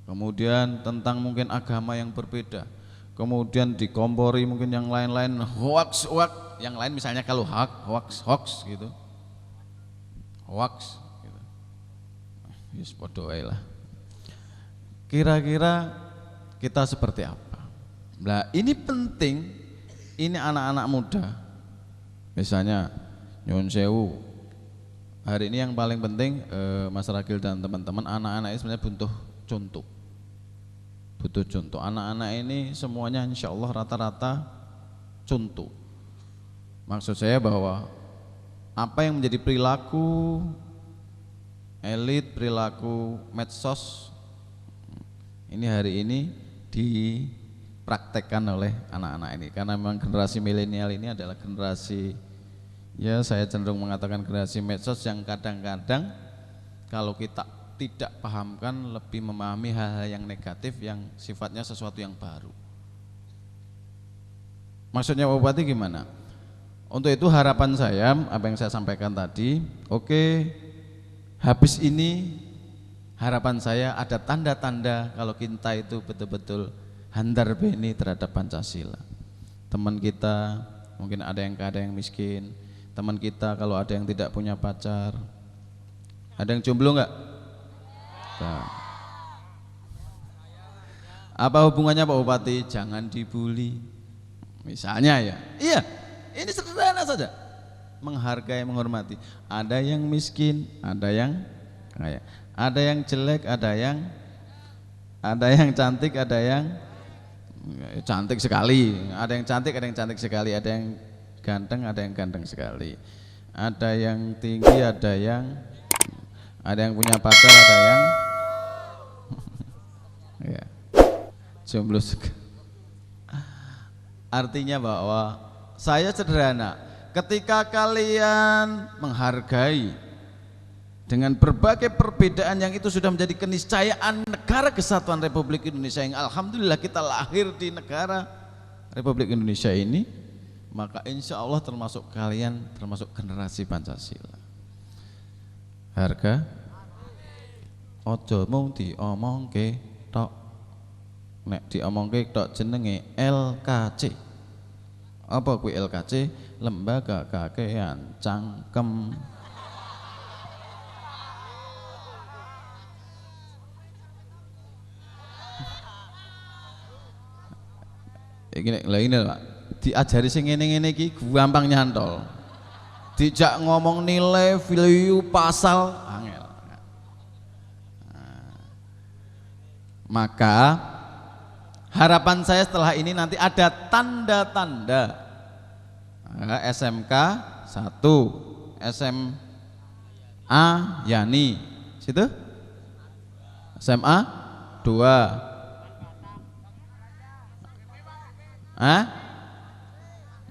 Speaker 4: Kemudian tentang mungkin agama yang berbeda. Kemudian dikompori mungkin yang lain-lain hoax, yang lain misalnya kalau hoax gitu. Hoax gitu. Yes, podo lah. Kira-kira kita seperti apa? Nah, ini penting. Ini anak-anak muda. Misalnya nyuwun sewu. Hari ini yang paling penting Mas Ragil dan teman-teman, anak-anak ini sebenarnya butuh contoh. Butuh contoh. Anak-anak ini semuanya insya Allah rata-rata contoh. Maksud saya bahwa apa yang menjadi perilaku elit, perilaku medsos ini hari ini dipraktekkan oleh anak-anak ini, karena memang generasi milenial ini adalah generasi, ya saya cenderung mengatakan generasi medsos yang kadang-kadang kalau kita tidak pahamkan lebih memahami hal-hal yang negatif yang sifatnya sesuatu yang baru. Maksudnya Pak Bupati gimana? Untuk itu harapan saya, apa yang saya sampaikan tadi, oke, habis ini harapan saya ada tanda-tanda kalau kita itu betul-betul handar beni terhadap Pancasila. teman kita, mungkin ada yang miskin, teman kita kalau ada yang tidak punya pacar, ada yang jomblo nggak? Nah. Apa hubungannya Pak Bupati? Jangan dibully, misalnya ya. Iya, ini sederhana saja, menghargai, menghormati. Ada yang miskin, ada yang kaya, ada yang jelek, ada yang cantik, ada yang cantik sekali, ada yang cantik, ada yang cantik sekali, ada yang ganteng, ada yang ganteng sekali, ada yang tinggi, ada yang punya pacar, ada yang ya, jomblo. Artinya bahwa saya sederhana, ketika kalian menghargai dengan berbagai perbedaan yang itu sudah menjadi keniscayaan negara kesatuan Republik Indonesia, yang alhamdulillah kita lahir di negara Republik Indonesia ini, maka insya Allah termasuk kalian, termasuk generasi Pancasila. Harga ojo mung diomongke tok, nek diomongke tok jenenge LKC. Apa kuwi LKC? Lembaga Kakean Cangkem. Ini Pak, diajari sing ngene-ngene iki gampang nyantol. Dijak ngomong nilai, value, pasal, angel. Nah, maka harapan saya setelah ini nanti ada tanda-tanda. SMK 1, SMA Yani, situ? SMA 2.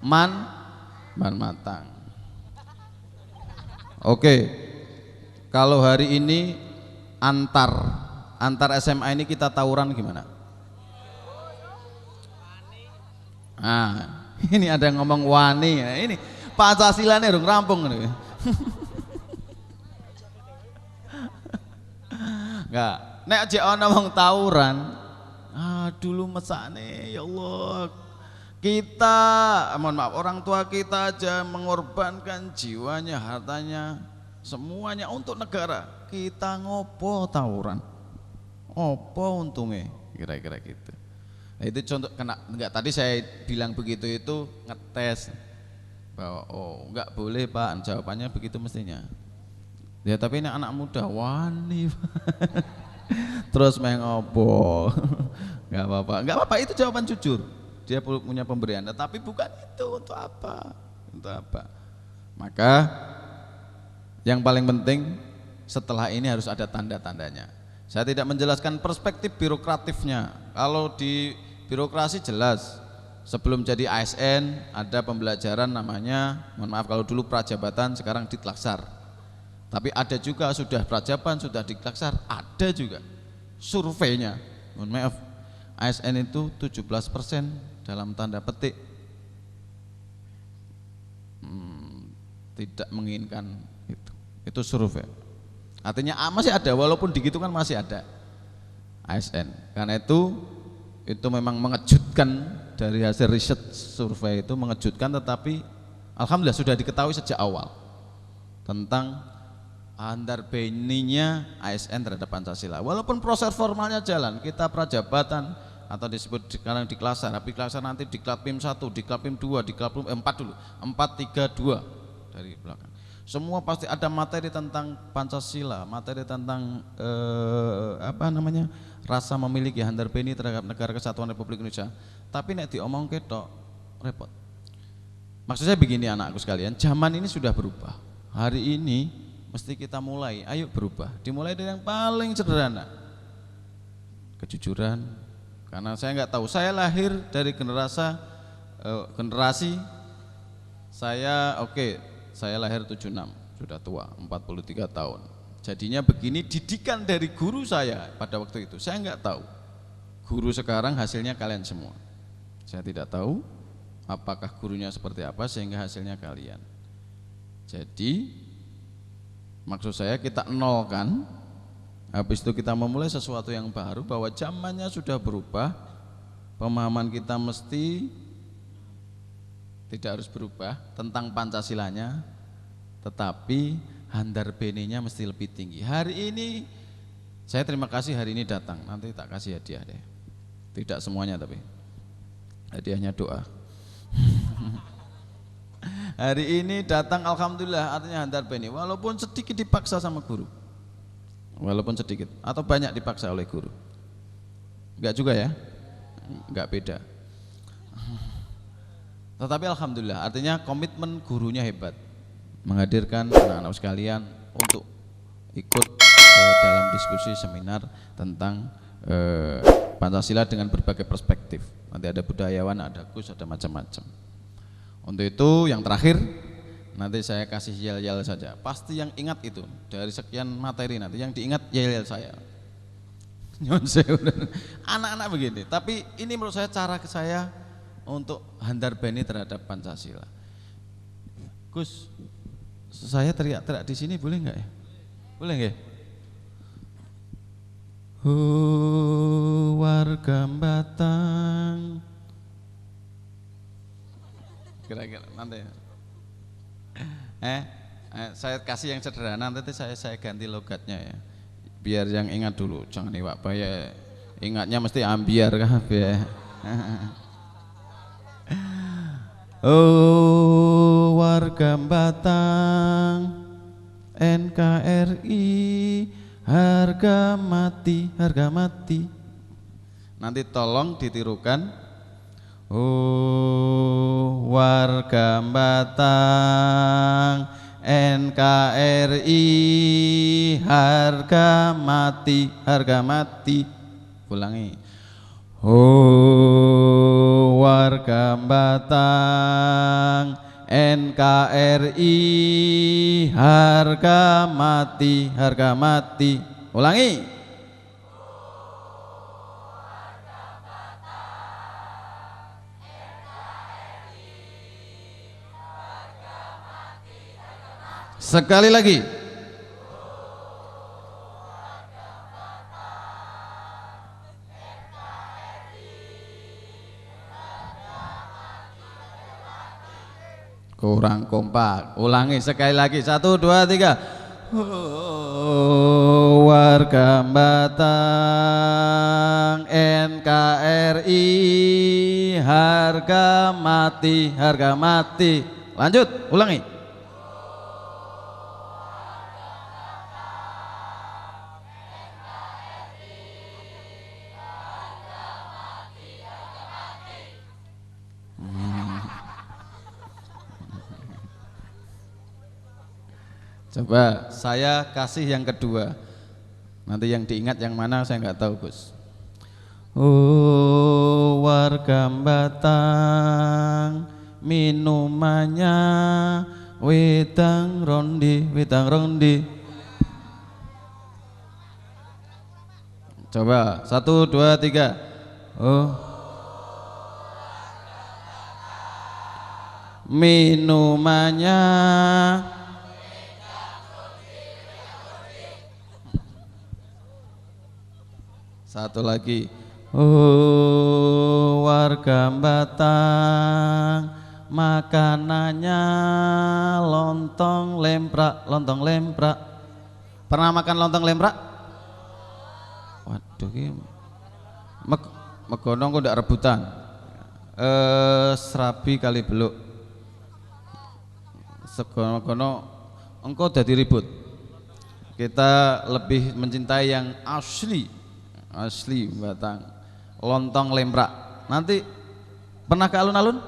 Speaker 4: Man matang. Oke, kalau hari ini antar SMA ini kita tawuran gimana? Ini ada yang ngomong wani, ini Pancasila nih dong rampung nih. Enggak, nek aja ana wong tawuran, dulu mesane ya Allah. Kita, mohon maaf, orang tua kita aja mengorbankan jiwanya, hartanya, semuanya untuk negara. Kita ngopo tawuran? Opo untungnya? Kira-kira gitu. Nah, itu contoh kena, enggak, tadi saya bilang begitu itu ngetes bahwa enggak boleh Pak, jawabannya begitu mestinya. Ya tapi ini anak muda wani. Terus mengopo? Enggak apa-apa, itu jawaban jujur. Dia punya pemberian, tetapi bukan itu untuk apa? Maka yang paling penting setelah ini harus ada tanda-tandanya. Saya tidak menjelaskan perspektif birokratifnya. Kalau di birokrasi jelas, sebelum jadi ASN ada pembelajaran namanya, mohon maaf kalau dulu prajabatan, sekarang ditlaksar. Tapi ada juga sudah prajaban, sudah ditlaksar, ada juga surveinya. Mohon maaf, ASN itu 17% dalam tanda petik tidak menginginkan itu survei. Artinya masih ada, walaupun digitu kan masih ada ASN. Karena itu memang mengejutkan, dari hasil riset survei itu mengejutkan, tetapi alhamdulillah sudah diketahui sejak awal tentang antarbeninya ASN terhadap Pancasila. Walaupun proses formalnya jalan, kita prajabatan atau disebut sekarang di Klasar, tapi Klasar nanti di Klapim 1, di Klapim 2, di Klapim 4 dulu, 4, 3, 2 dari belakang. Semua pasti ada materi tentang Pancasila, materi tentang rasa memiliki handarbeni terhadap negara kesatuan Republik Indonesia. Tapi nek diomong ketok repot. Maksud saya begini anakku sekalian, zaman ini sudah berubah. Hari ini mesti kita mulai, ayo berubah. Dimulai dari yang paling sederhana, kejujuran. Karena saya nggak tahu, saya lahir dari generasi saya saya lahir 76, sudah tua, 43 tahun. Jadinya begini, didikan dari guru saya pada waktu itu, saya nggak tahu. Guru sekarang hasilnya kalian semua. Saya tidak tahu apakah gurunya seperti apa sehingga hasilnya kalian. Jadi maksud saya kita nolkan, habis itu kita memulai sesuatu yang baru, bahwa zamannya sudah berubah, pemahaman kita mesti tidak harus berubah tentang Pancasilanya, tetapi handar beninya mesti lebih tinggi. Hari ini saya terima kasih hari ini datang, nanti tak kasih hadiah deh. Tidak semuanya tapi hadiahnya doa. Hari ini datang alhamdulillah, artinya handar beni walaupun sedikit dipaksa sama guru. Walaupun sedikit atau banyak dipaksa oleh guru. Enggak juga ya? Enggak beda. Tetapi alhamdulillah, artinya komitmen gurunya hebat. Menghadirkan anak-anak sekalian untuk ikut dalam diskusi seminar tentang Pancasila dengan berbagai perspektif. Nanti ada budayawan, ada Gus, ada macam-macam. Untuk itu yang terakhir nanti saya kasih yel-yel saja. Pasti yang ingat itu dari sekian materi nanti yang diingat yel-yel saya. Anak-anak begini. Tapi ini menurut saya cara saya untuk handar beni terhadap Pancasila. Gus, saya teriak-teriak di sini boleh nggak ya? Boleh nggak? Warga Batang. Kira-kira nanti. Saya kasih yang sederhana, nanti saya ganti logatnya ya. Biar yang ingat dulu, jangan iwak baya. Ingatnya mesti ambiar kan ya. Oh warga Batang, NKRI, harga mati, harga mati. Nanti tolong ditirukan. Oh warga Batang, NKRI, harga mati, harga mati. Ulangi. Oh warga Batang, NKRI, harga mati, harga mati. Ulangi. Sekali lagi. Kurang kompak. Ulangi sekali lagi. 1, 2, 3. Oh, warga Batang, NKRI, harga mati, harga mati. Lanjut, ulangi. Coba saya kasih yang kedua. Nanti yang diingat yang mana saya nggak tahu Gus. Oh warga Batang, minumannya wedang rondi, wedang rondi. Coba 1, 2, 3. Oh minumannya satu lagi. Oh warga Batang, makanannya lontong lemprak, lontong lemprak. Pernah makan lontong lemprak? Waduh ini megonong kok ndak rebutan. Serabi kali beluk. Segono-gono engkau jadi ribut. Kita lebih mencintai yang asli. Asli Batang, lontong lemprak. Nanti pernah ke alun-alun?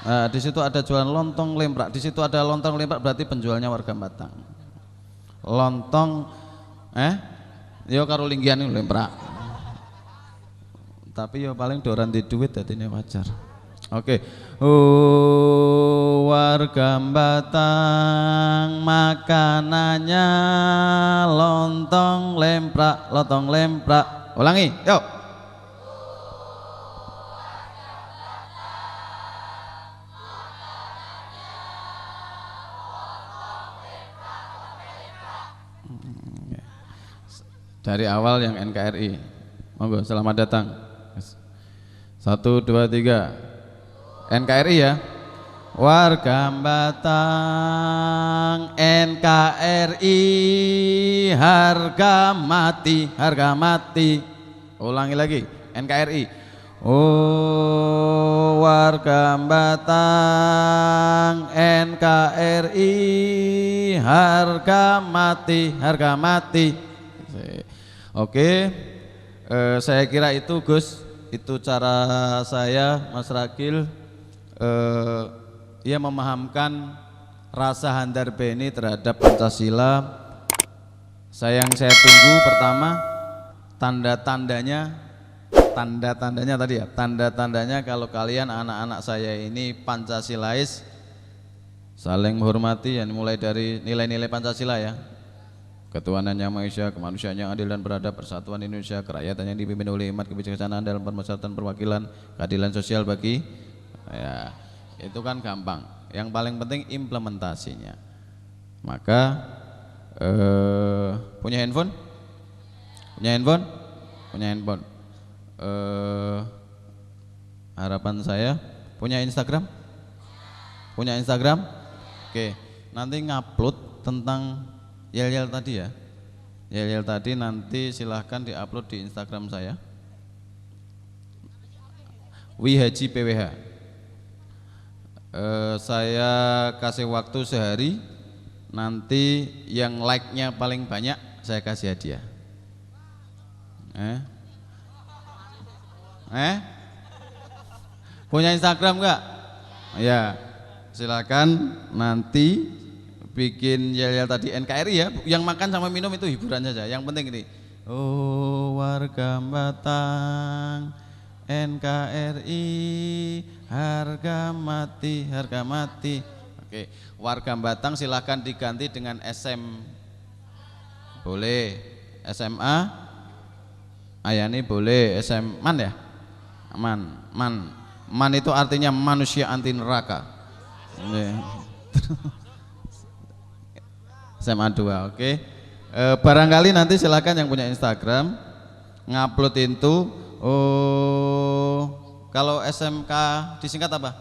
Speaker 4: Nah, di situ ada jualan lontong lemprak. Di situ ada lontong lemprak berarti penjualnya warga Batang. Lontong, yo karo linggihan lemprak. Tapi yo paling doran di duit jadi ini wajar. Oke. Warga Batang, makanannya lontong lemprak, lontong lemprak. Ulangi, yuk. Dari awal yang NKRI. Monggo, selamat datang. 1, 2, 3. NKRI ya. warga Batang, NKRI, harga mati, harga mati. Ulangi lagi, NKRI. Oh warga Batang, NKRI, harga mati, harga mati. Oke, saya kira itu Gus, itu cara saya Mas Rakil ia memahamkan rasa handar beni terhadap Pancasila. Yang saya tunggu pertama tanda-tandanya tadi ya, tanda-tandanya kalau kalian anak-anak saya ini Pancasilais, saling menghormati, yang mulai dari nilai-nilai Pancasila ya, ketuhanan yang Maha Esa, kemanusiaan yang adil dan beradab, persatuan Indonesia, kerakyatan yang dipimpin oleh hikmat, kebijaksanaan dalam permasalahan perwakilan, keadilan sosial bagi ya, itu kan gampang. Yang paling penting implementasinya. Maka punya handphone? Punya handphone? Punya handphone. Harapan saya punya Instagram? Punya Instagram? Oke, nanti ngupload tentang yel-yel tadi ya. Yel-yel tadi nanti silahkan diupload di Instagram saya. Wihaji PWH. Saya kasih waktu sehari, nanti yang like-nya paling banyak saya kasih hadiah. Punya Instagram enggak? Ya, silakan nanti bikin yel-yel tadi NKRI ya, yang makan sama minum itu hiburan saja. Yang penting ini, oh warga Batang, NKRI, harga mati, harga mati. Oke, warga Batang silakan diganti dengan SM, boleh SMA, Ayani boleh, SM Man ya, man itu artinya manusia anti neraka. SMA 2, oke. Barangkali nanti silakan yang punya Instagram ngupload itu. Oh, kalau SMK disingkat apa?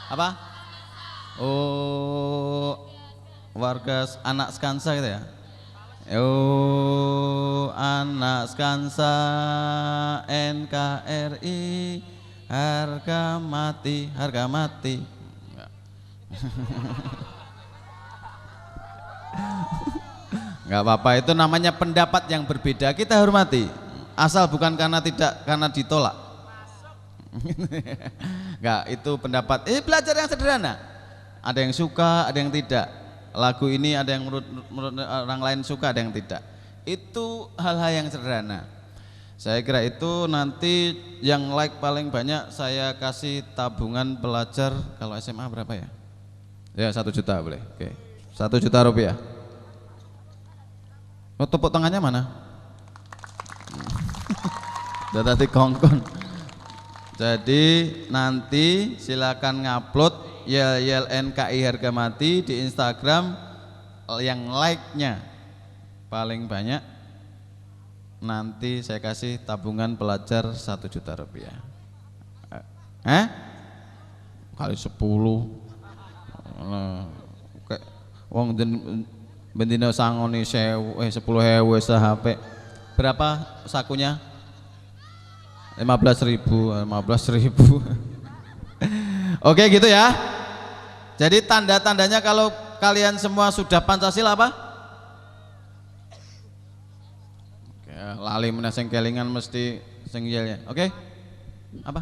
Speaker 4: Apa? Oh, warga anak Skansa gitu ya. Oh, anak Skansa NKRI, harga mati, harga mati. Enggak apa-apa, itu namanya pendapat yang berbeda, kita hormati. Asal bukan karena ditolak. Enggak, itu pendapat. Belajar yang sederhana. Ada yang suka, ada yang tidak. Lagu ini ada yang menurut orang lain suka, ada yang tidak. Itu hal-hal yang sederhana. Saya kira itu nanti yang like paling banyak saya kasih tabungan pelajar. Kalau SMA berapa ya? Ya 1 juta boleh. Oke, 1 juta rupiah. Oh, tepuk tangannya mana? Udah tadi kongkon. Jadi nanti silakan ngupload yel NKI harga mati di Instagram, yang like-nya paling banyak nanti saya kasih tabungan pelajar 1 juta rupiah. Kali 10. Kayak wong bendina sangoni 10.000 HP. Berapa sakunya? 15.000. Oke gitu ya. Jadi tanda-tandanya kalau kalian semua sudah Pancasila apa? Oke, lali meneh sing kelingan mesti sing yelnya. Oke? Apa?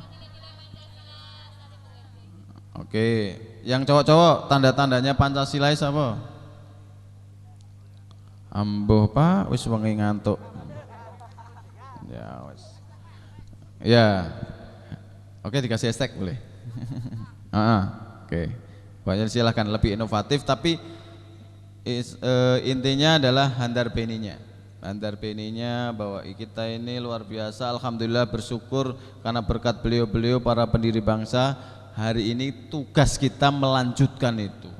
Speaker 4: Oke, yang cowok-cowok tanda-tandanya Pancasilais apa? Ambuh Pak, wis wengi ngantuk. Ya wis. Ya. Oke, dikasih hashtag boleh. Oke. Banyak silahkan lebih inovatif, tapi intinya adalah handar beninya. Handar beninya bahwa kita ini luar biasa, alhamdulillah bersyukur karena berkat beliau-beliau para pendiri bangsa. Hari ini tugas kita melanjutkan itu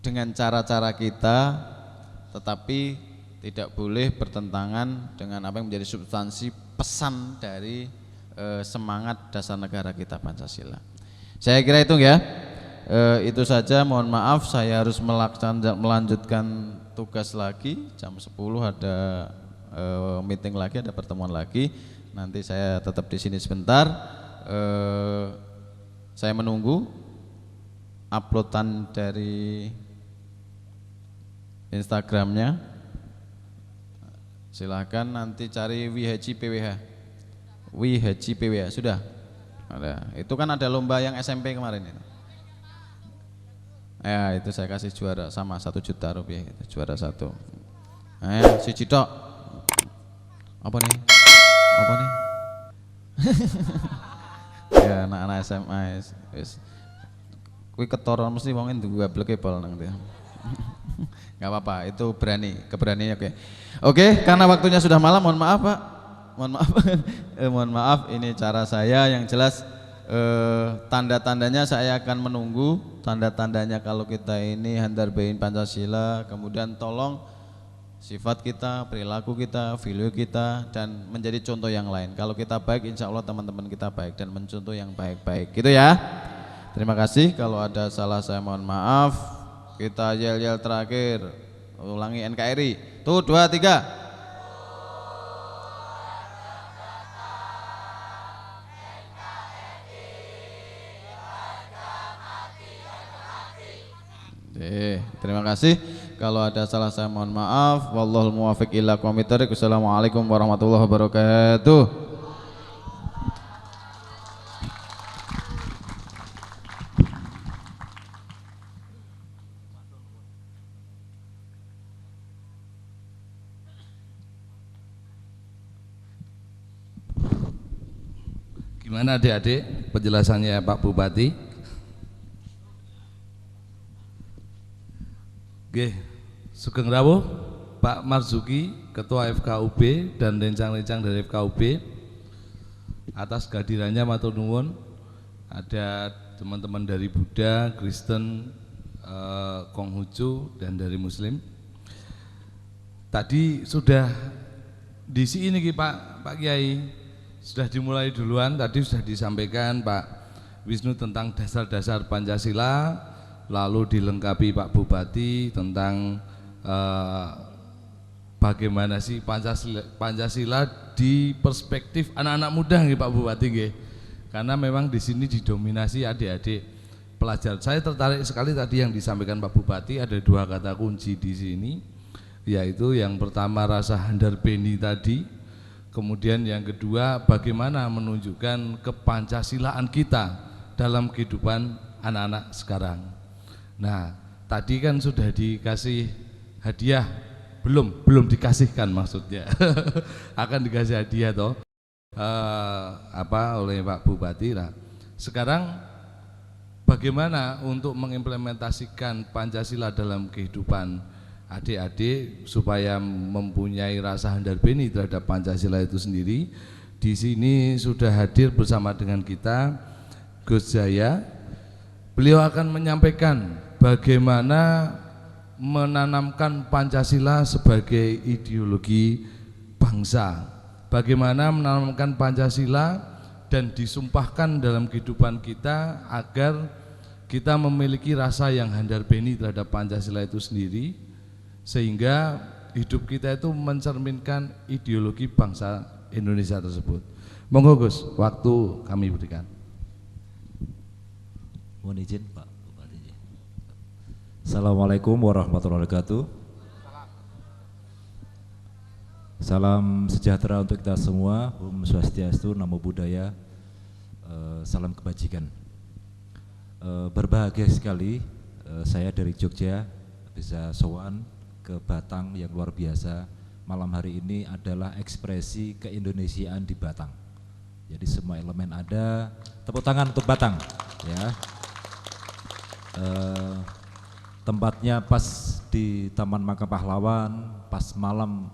Speaker 4: dengan cara-cara kita, tetapi tidak boleh bertentangan dengan apa yang menjadi substansi pesan dari semangat dasar negara kita Pancasila. Saya kira itu ya. Itu saja, mohon maaf saya harus melanjutkan tugas lagi. Jam 10 ada meeting lagi, ada pertemuan lagi. Nanti saya tetap di sini sebentar. Saya menunggu uploadan dari Instagramnya. Silahkan nanti cari WHC PWH. WHC PWH sudah ada. Itu kan ada lomba yang SMP kemarin itu. Ya itu saya kasih juara sama 1 juta rupiah itu, juara 1. Si Citok. Apa nih? Apa nih? Ya anak-anak SMA wis. Kuwi ketoron mesti wong duwe bleke bol nang dia. Enggak apa-apa, itu keberaniannya oke. Oke, karena waktunya sudah malam, mohon maaf Pak. Mohon maaf. Mohon maaf, ini cara saya yang jelas tanda-tandanya saya akan menunggu tanda-tandanya kalau kita ini handarbeit Pancasila, kemudian tolong sifat kita, perilaku kita, value kita, dan menjadi contoh yang lain. Kalau kita baik, insya Allah teman-teman kita baik dan mencontoh yang baik-baik, gitu ya. Terima kasih. Kalau ada salah saya mohon maaf. Kita yel-yel terakhir, ulangi NKRI. Tuh 2, 3. Terima kasih. Kalau ada salah saya mohon maaf. Wallahul muwaffiq ila aqwamit thoriq. Wassalamualaikum warahmatullahi wabarakatuh.
Speaker 1: Gimana adik-adik penjelasannya Pak Bupati? Oke, Sugeng rawuh Pak Marzuki, Ketua FKUB dan rencang-rencang dari FKUB. Atas kehadirannya matur nuwun. Ada teman-teman dari Buddha, Kristen, Konghucu dan dari Muslim. Tadi sudah di sini Pak Kiai sudah dimulai duluan. Tadi sudah disampaikan Pak Wisnu tentang dasar-dasar Pancasila, lalu dilengkapi Pak Bupati tentang bagaimana sih Pancasila di perspektif anak-anak muda nggih Pak Bupati nggih. Karena memang di sini didominasi adik-adik pelajar. Saya tertarik sekali tadi yang disampaikan Pak Bupati, ada 2 kata kunci di sini, yaitu yang pertama rasa handarbeni tadi, kemudian yang kedua bagaimana menunjukkan kepancasilaan kita dalam kehidupan anak-anak sekarang. Nah, tadi kan sudah dikasih hadiah, belum dikasihkan maksudnya. Akan dikasih hadiah toh oleh Pak Bupati lah. Sekarang bagaimana untuk mengimplementasikan Pancasila dalam kehidupan adik-adik supaya mempunyai rasa handarbeni terhadap Pancasila itu sendiri. Di sini sudah hadir bersama dengan kita Gus Jaya. Beliau akan menyampaikan bagaimana menanamkan Pancasila sebagai ideologi bangsa, bagaimana menanamkan Pancasila dan disumpahkan dalam kehidupan kita agar kita memiliki rasa yang handarbeni terhadap Pancasila itu sendiri, sehingga hidup kita itu mencerminkan ideologi bangsa Indonesia tersebut. Monggo Gus, waktu kami berikan.
Speaker 5: Mohon izin Pak Bupati. Assalamualaikum warahmatullahi wabarakatuh. Salam sejahtera untuk kita semua. Om Swastiastu, Namo Buddhaya. Salam kebajikan. Berbahagia sekali saya dari Jogja bisa sowan ke Batang yang luar biasa. Malam hari ini adalah ekspresi keindonesiaan di Batang. Jadi semua elemen ada. Tepuk tangan untuk Batang ya. Tempatnya pas di Taman Makam Pahlawan, pas malam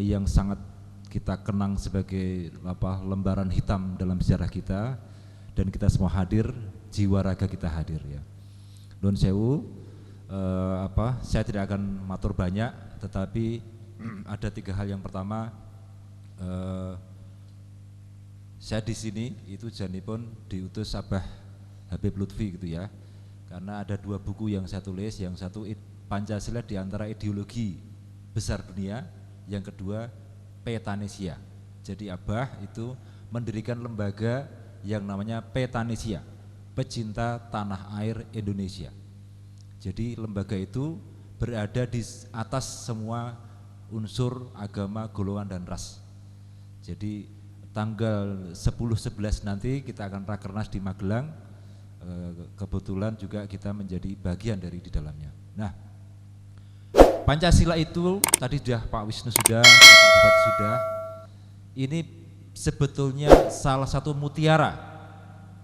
Speaker 5: yang sangat kita kenang sebagai lembaran hitam dalam sejarah kita, dan kita semua hadir, jiwa raga kita hadir ya. Nuwun sewu, saya tidak akan matur banyak, tetapi ada 3 hal. Yang pertama, saya di sini itu janipun diutus Abah Habib Lutfi gitu ya. karena ada 2 buku yang saya tulis, yang satu Pancasila di antara ideologi besar dunia, yang kedua Petanesia. Jadi Abah itu mendirikan lembaga yang namanya Petanesia, Pecinta Tanah Air Indonesia. Jadi lembaga itu berada di atas semua unsur agama, golongan dan ras. Jadi tanggal 10-11 nanti kita akan rakernas di Magelang. Kebetulan juga kita menjadi bagian dari di dalamnya. Nah, Pancasila itu tadi sudah Pak Wisnu sudah, Pak Bupati sudah. Ini sebetulnya salah satu mutiara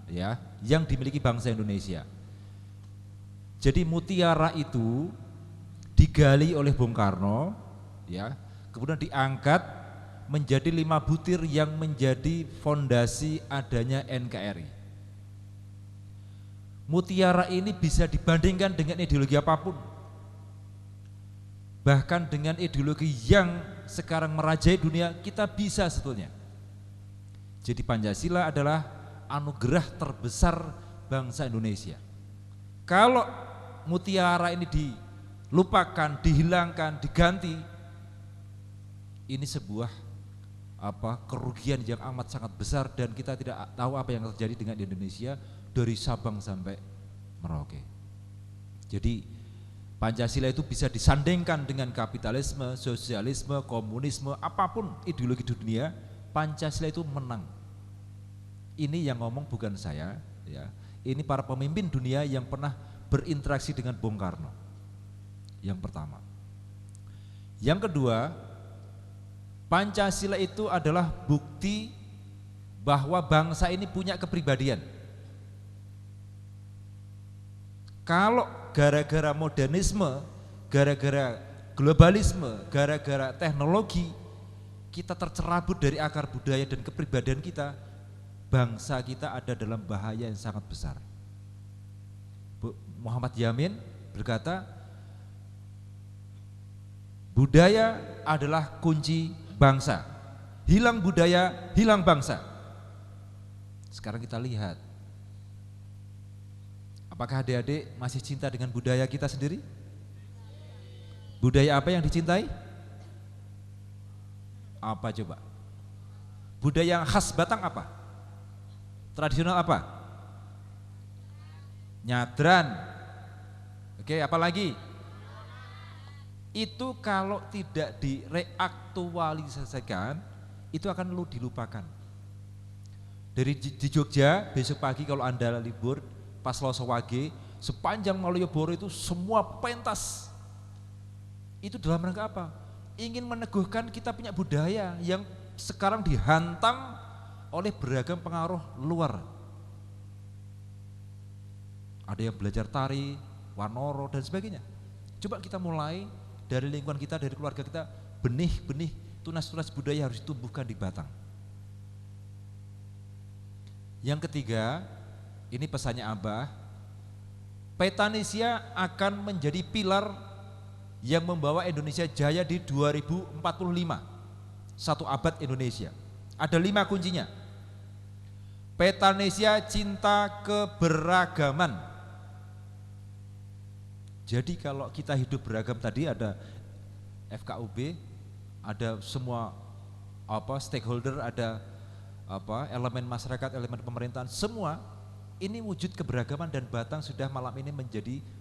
Speaker 5: ya yang dimiliki bangsa Indonesia. Jadi mutiara itu digali oleh Bung Karno ya, kemudian diangkat menjadi 5 butir yang menjadi fondasi adanya NKRI. Mutiara ini bisa dibandingkan dengan ideologi apapun, bahkan dengan ideologi yang sekarang merajai dunia, kita bisa sebetulnya. Jadi Pancasila adalah anugerah terbesar bangsa Indonesia. Kalau mutiara ini dilupakan, dihilangkan, diganti, ini sebuah kerugian yang amat sangat besar, dan kita tidak tahu apa yang terjadi dengan Indonesia dari Sabang sampai Merauke. Jadi Pancasila itu bisa disandingkan dengan kapitalisme, sosialisme, komunisme, apapun ideologi dunia, Pancasila itu menang. Ini yang ngomong bukan saya, ya. Ini para pemimpin dunia yang pernah berinteraksi dengan Bung Karno. Yang pertama. Yang kedua, Pancasila itu adalah bukti bahwa bangsa ini punya kepribadian. Kalau gara-gara modernisme, gara-gara globalisme, gara-gara teknologi, kita tercerabut dari akar budaya dan kepribadian kita, bangsa kita ada dalam bahaya yang sangat besar. Muhammad Yamin berkata, budaya adalah kunci bangsa. Hilang budaya, hilang bangsa. Sekarang kita lihat, apakah adik-adik masih cinta dengan budaya kita sendiri? Budaya apa yang dicintai? Apa coba? Budaya yang khas Batang apa? Tradisional apa? Nyadran. Oke, apa lagi? Itu kalau tidak direaktualisasikan, itu akan dilupakan. Di Jogja, besok pagi kalau Anda libur, pas Selasa Wage, sepanjang Malioboro itu semua pentas. Itu dalam rangka apa? Ingin meneguhkan kita punya budaya yang sekarang dihantam oleh beragam pengaruh luar. Ada yang belajar tari, wanoro dan sebagainya. Coba kita mulai dari lingkungan kita, dari keluarga kita, benih-benih tunas-tunas budaya harus ditumbuhkan di Batang. Yang ketiga, ini pesannya Abah, Petanesia akan menjadi pilar yang membawa Indonesia jaya di 2045, 1 abad Indonesia. Ada 5 kuncinya. Petanesia cinta keberagaman. Jadi kalau kita hidup beragam tadi ada FKUB, ada semua stakeholder, ada elemen masyarakat, elemen pemerintahan, semua ini wujud keberagaman, dan Batang sudah malam ini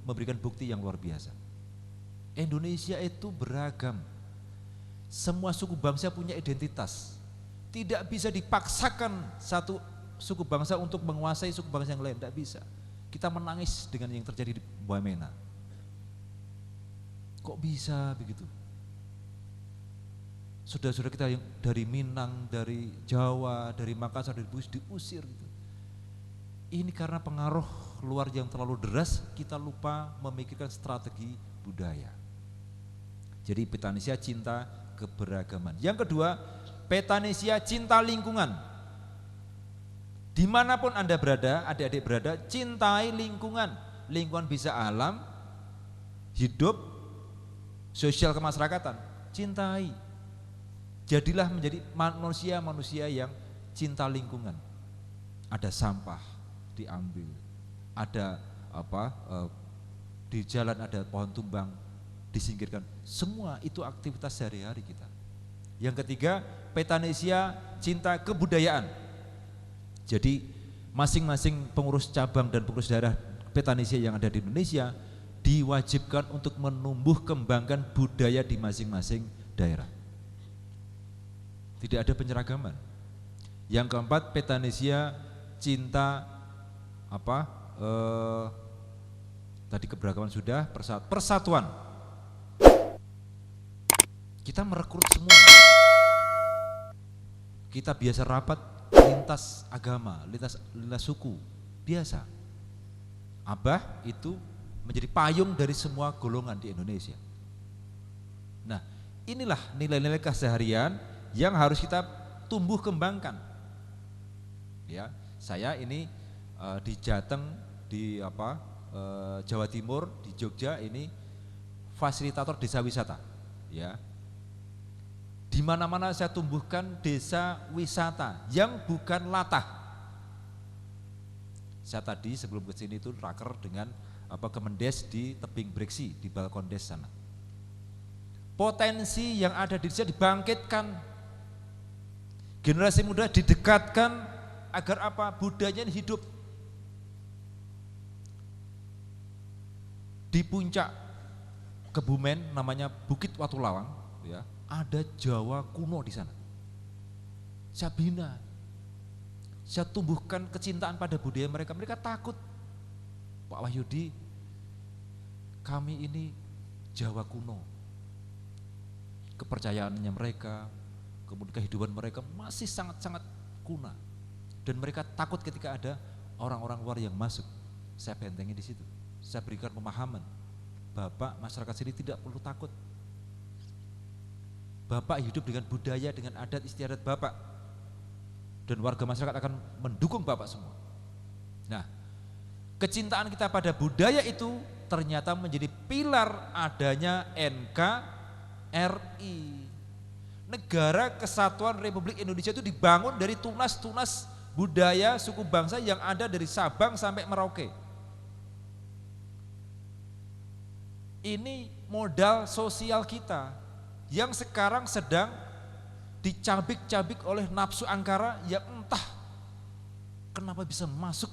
Speaker 5: memberikan bukti yang luar biasa. Indonesia itu beragam. Semua suku bangsa punya identitas. Tidak bisa dipaksakan satu suku bangsa untuk menguasai suku bangsa yang lain, tidak bisa. Kita menangis dengan yang terjadi di Wamena. Kok bisa begitu? Saudara-saudara kita yang dari Minang, dari Jawa, dari Makassar, dari Bugis diusir gitu. Ini karena pengaruh luar yang terlalu deras, kita lupa memikirkan strategi budaya. Jadi Petanesia cinta keberagaman. Yang kedua, Petanesia cinta lingkungan. Dimanapun Anda berada, adik-adik berada, cintai lingkungan. Lingkungan bisa alam, hidup, sosial kemasyarakatan, cintai. Jadilah menjadi manusia-manusia yang cinta lingkungan. Ada sampah diambil, ada di jalan ada pohon tumbang disingkirkan. Semua itu aktivitas sehari-hari kita. Yang ketiga, Petanesia cinta kebudayaan. Jadi masing-masing pengurus cabang dan pengurus daerah Petanesia yang ada di Indonesia diwajibkan untuk menumbuh kembangkan budaya di masing-masing daerah. Tidak ada penyeragaman. Yang keempat, Petanesia cinta tadi keberagaman sudah, persatuan. Kita merekrut semua. Kita biasa rapat lintas agama, lintas suku, biasa. Abah itu menjadi payung dari semua golongan di Indonesia. Nah, inilah nilai-nilai keseharian yang harus kita tumbuh kembangkan. Ya, saya ini di Jateng, di Jawa Timur, di Jogja ini fasilitator desa wisata. Ya, di mana-mana saya tumbuhkan desa wisata yang bukan latah. Saya tadi sebelum ke sini itu raker dengan Kemendes di tebing Breksi di balkon des sana. Potensi yang ada di desa dibangkitkan, generasi muda didekatkan agar budayanya hidup. Di puncak Kebumen namanya Bukit Watu Lawang, ya, ada Jawa kuno di sana. Saya bina, saya tumbuhkan kecintaan pada budaya mereka. Mereka takut, Pak Wahyudi, kami ini Jawa kuno. Kepercayaannya mereka, kemudian kehidupan mereka masih sangat-sangat kuno. Dan mereka takut ketika ada orang-orang luar yang masuk. Saya bentengi di situ. Saya berikan pemahaman, Bapak masyarakat sini tidak perlu takut. Bapak hidup dengan budaya, dengan adat istiadat Bapak, dan warga masyarakat akan mendukung Bapak semua. Nah, kecintaan kita pada budaya itu ternyata menjadi pilar adanya NKRI. Negara Kesatuan Republik Indonesia itu dibangun dari tunas-tunas budaya suku bangsa yang ada dari Sabang sampai Merauke. Ini modal sosial kita yang sekarang sedang dicabik-cabik oleh nafsu angkara yang entah kenapa bisa masuk.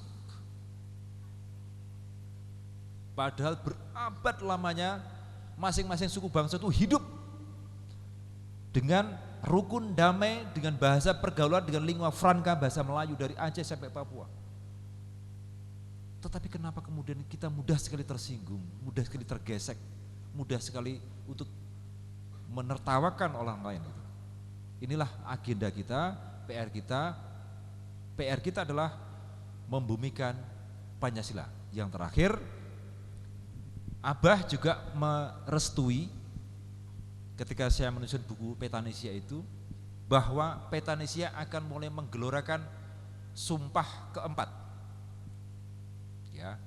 Speaker 5: Padahal berabad lamanya masing-masing suku bangsa itu hidup dengan rukun damai, dengan bahasa pergaulan, dengan lingua franca, bahasa Melayu dari Aceh sampai Papua. Tetapi kenapa kemudian kita mudah sekali tersinggung, mudah sekali tergesek, mudah sekali untuk menertawakan orang lain. Inilah agenda kita, PR kita. PR kita adalah membumikan Pancasila. Yang terakhir, Abah juga merestui ketika saya menyusun buku Petanesia itu, bahwa Petanesia akan mulai menggelorakan sumpah keempat. Ya.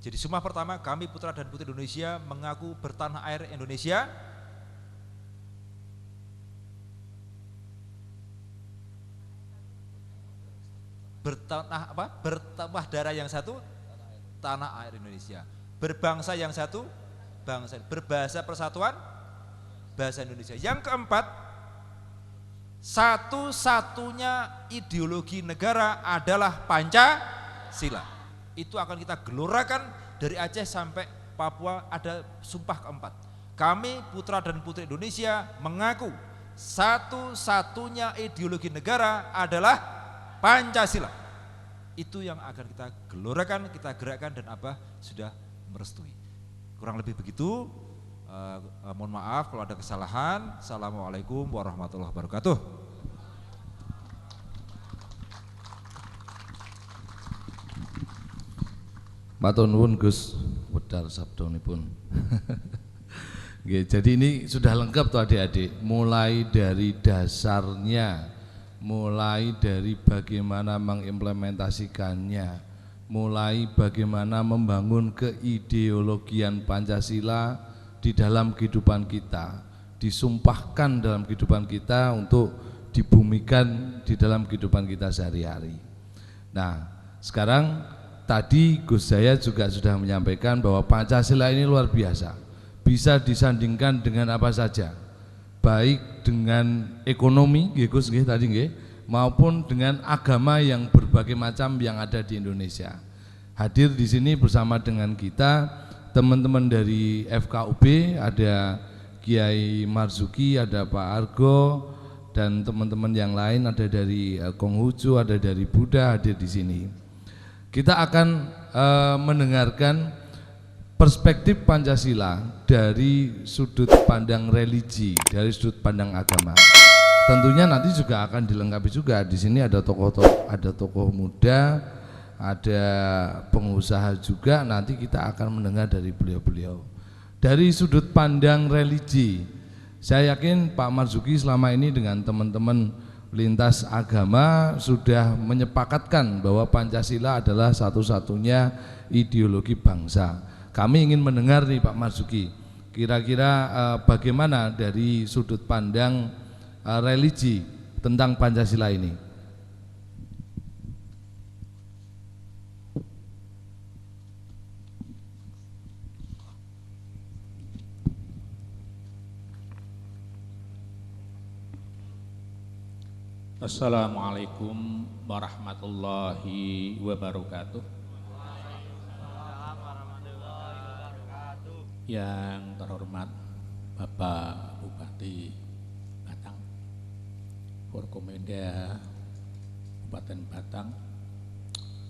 Speaker 5: Jadi sumpah pertama, kami putra dan putri Indonesia mengaku bertanah air Indonesia bertambah darah yang satu, tanah air Indonesia. Berbangsa yang satu, bangsa. Berbahasa persatuan, bahasa Indonesia. Yang keempat, satu-satunya ideologi negara adalah Pancasila. Itu akan kita gelorakan dari Aceh sampai Papua, ada sumpah keempat. Kami putra dan putri Indonesia mengaku satu-satunya ideologi negara adalah Pancasila. Itu yang akan kita gelorakan, kita gerakkan, dan Abah sudah merestui. Kurang lebih begitu. Mohon maaf kalau ada kesalahan. Assalamualaikum warahmatullahi wabarakatuh.
Speaker 1: Matur nuwun Gus, wedar sabdonipun. Jadi ini sudah lengkap tuh adik-adik, mulai dari dasarnya, mulai dari bagaimana mengimplementasikannya, mulai bagaimana membangun keideologian Pancasila di dalam kehidupan kita, disumpahkan dalam kehidupan kita untuk dibumikan di dalam kehidupan kita sehari-hari. Nah, sekarang tadi Gus Jaya juga sudah menyampaikan bahwa Pancasila ini luar biasa, bisa disandingkan dengan apa saja, baik dengan ekonomi, Gus tadi maupun dengan agama yang berbagai macam yang ada di Indonesia. Hadir di sini bersama dengan kita teman-teman dari FKUB, ada Kiai Marzuki, ada Pak Argo, dan teman-teman yang lain, ada dari Konghucu, ada dari Buddha hadir di sini. Kita akan mendengarkan perspektif Pancasila dari sudut pandang religi, dari sudut pandang agama. Tentunya nanti juga akan dilengkapi juga di sini ada tokoh muda, ada pengusaha juga. Nanti kita akan mendengar dari beliau-beliau. Dari sudut pandang religi, saya yakin Pak Marzuki selama ini dengan teman-teman lintas agama sudah menyepakatkan bahwa Pancasila adalah satu-satunya ideologi bangsa. Kami ingin mendengar nih Pak Marzuki, kira-kira bagaimana dari sudut pandang religi tentang Pancasila ini.
Speaker 6: Assalamualaikum warahmatullahi wabarakatuh. Yang terhormat Bapak Bupati Batang, Forkomenda Kabupaten Batang,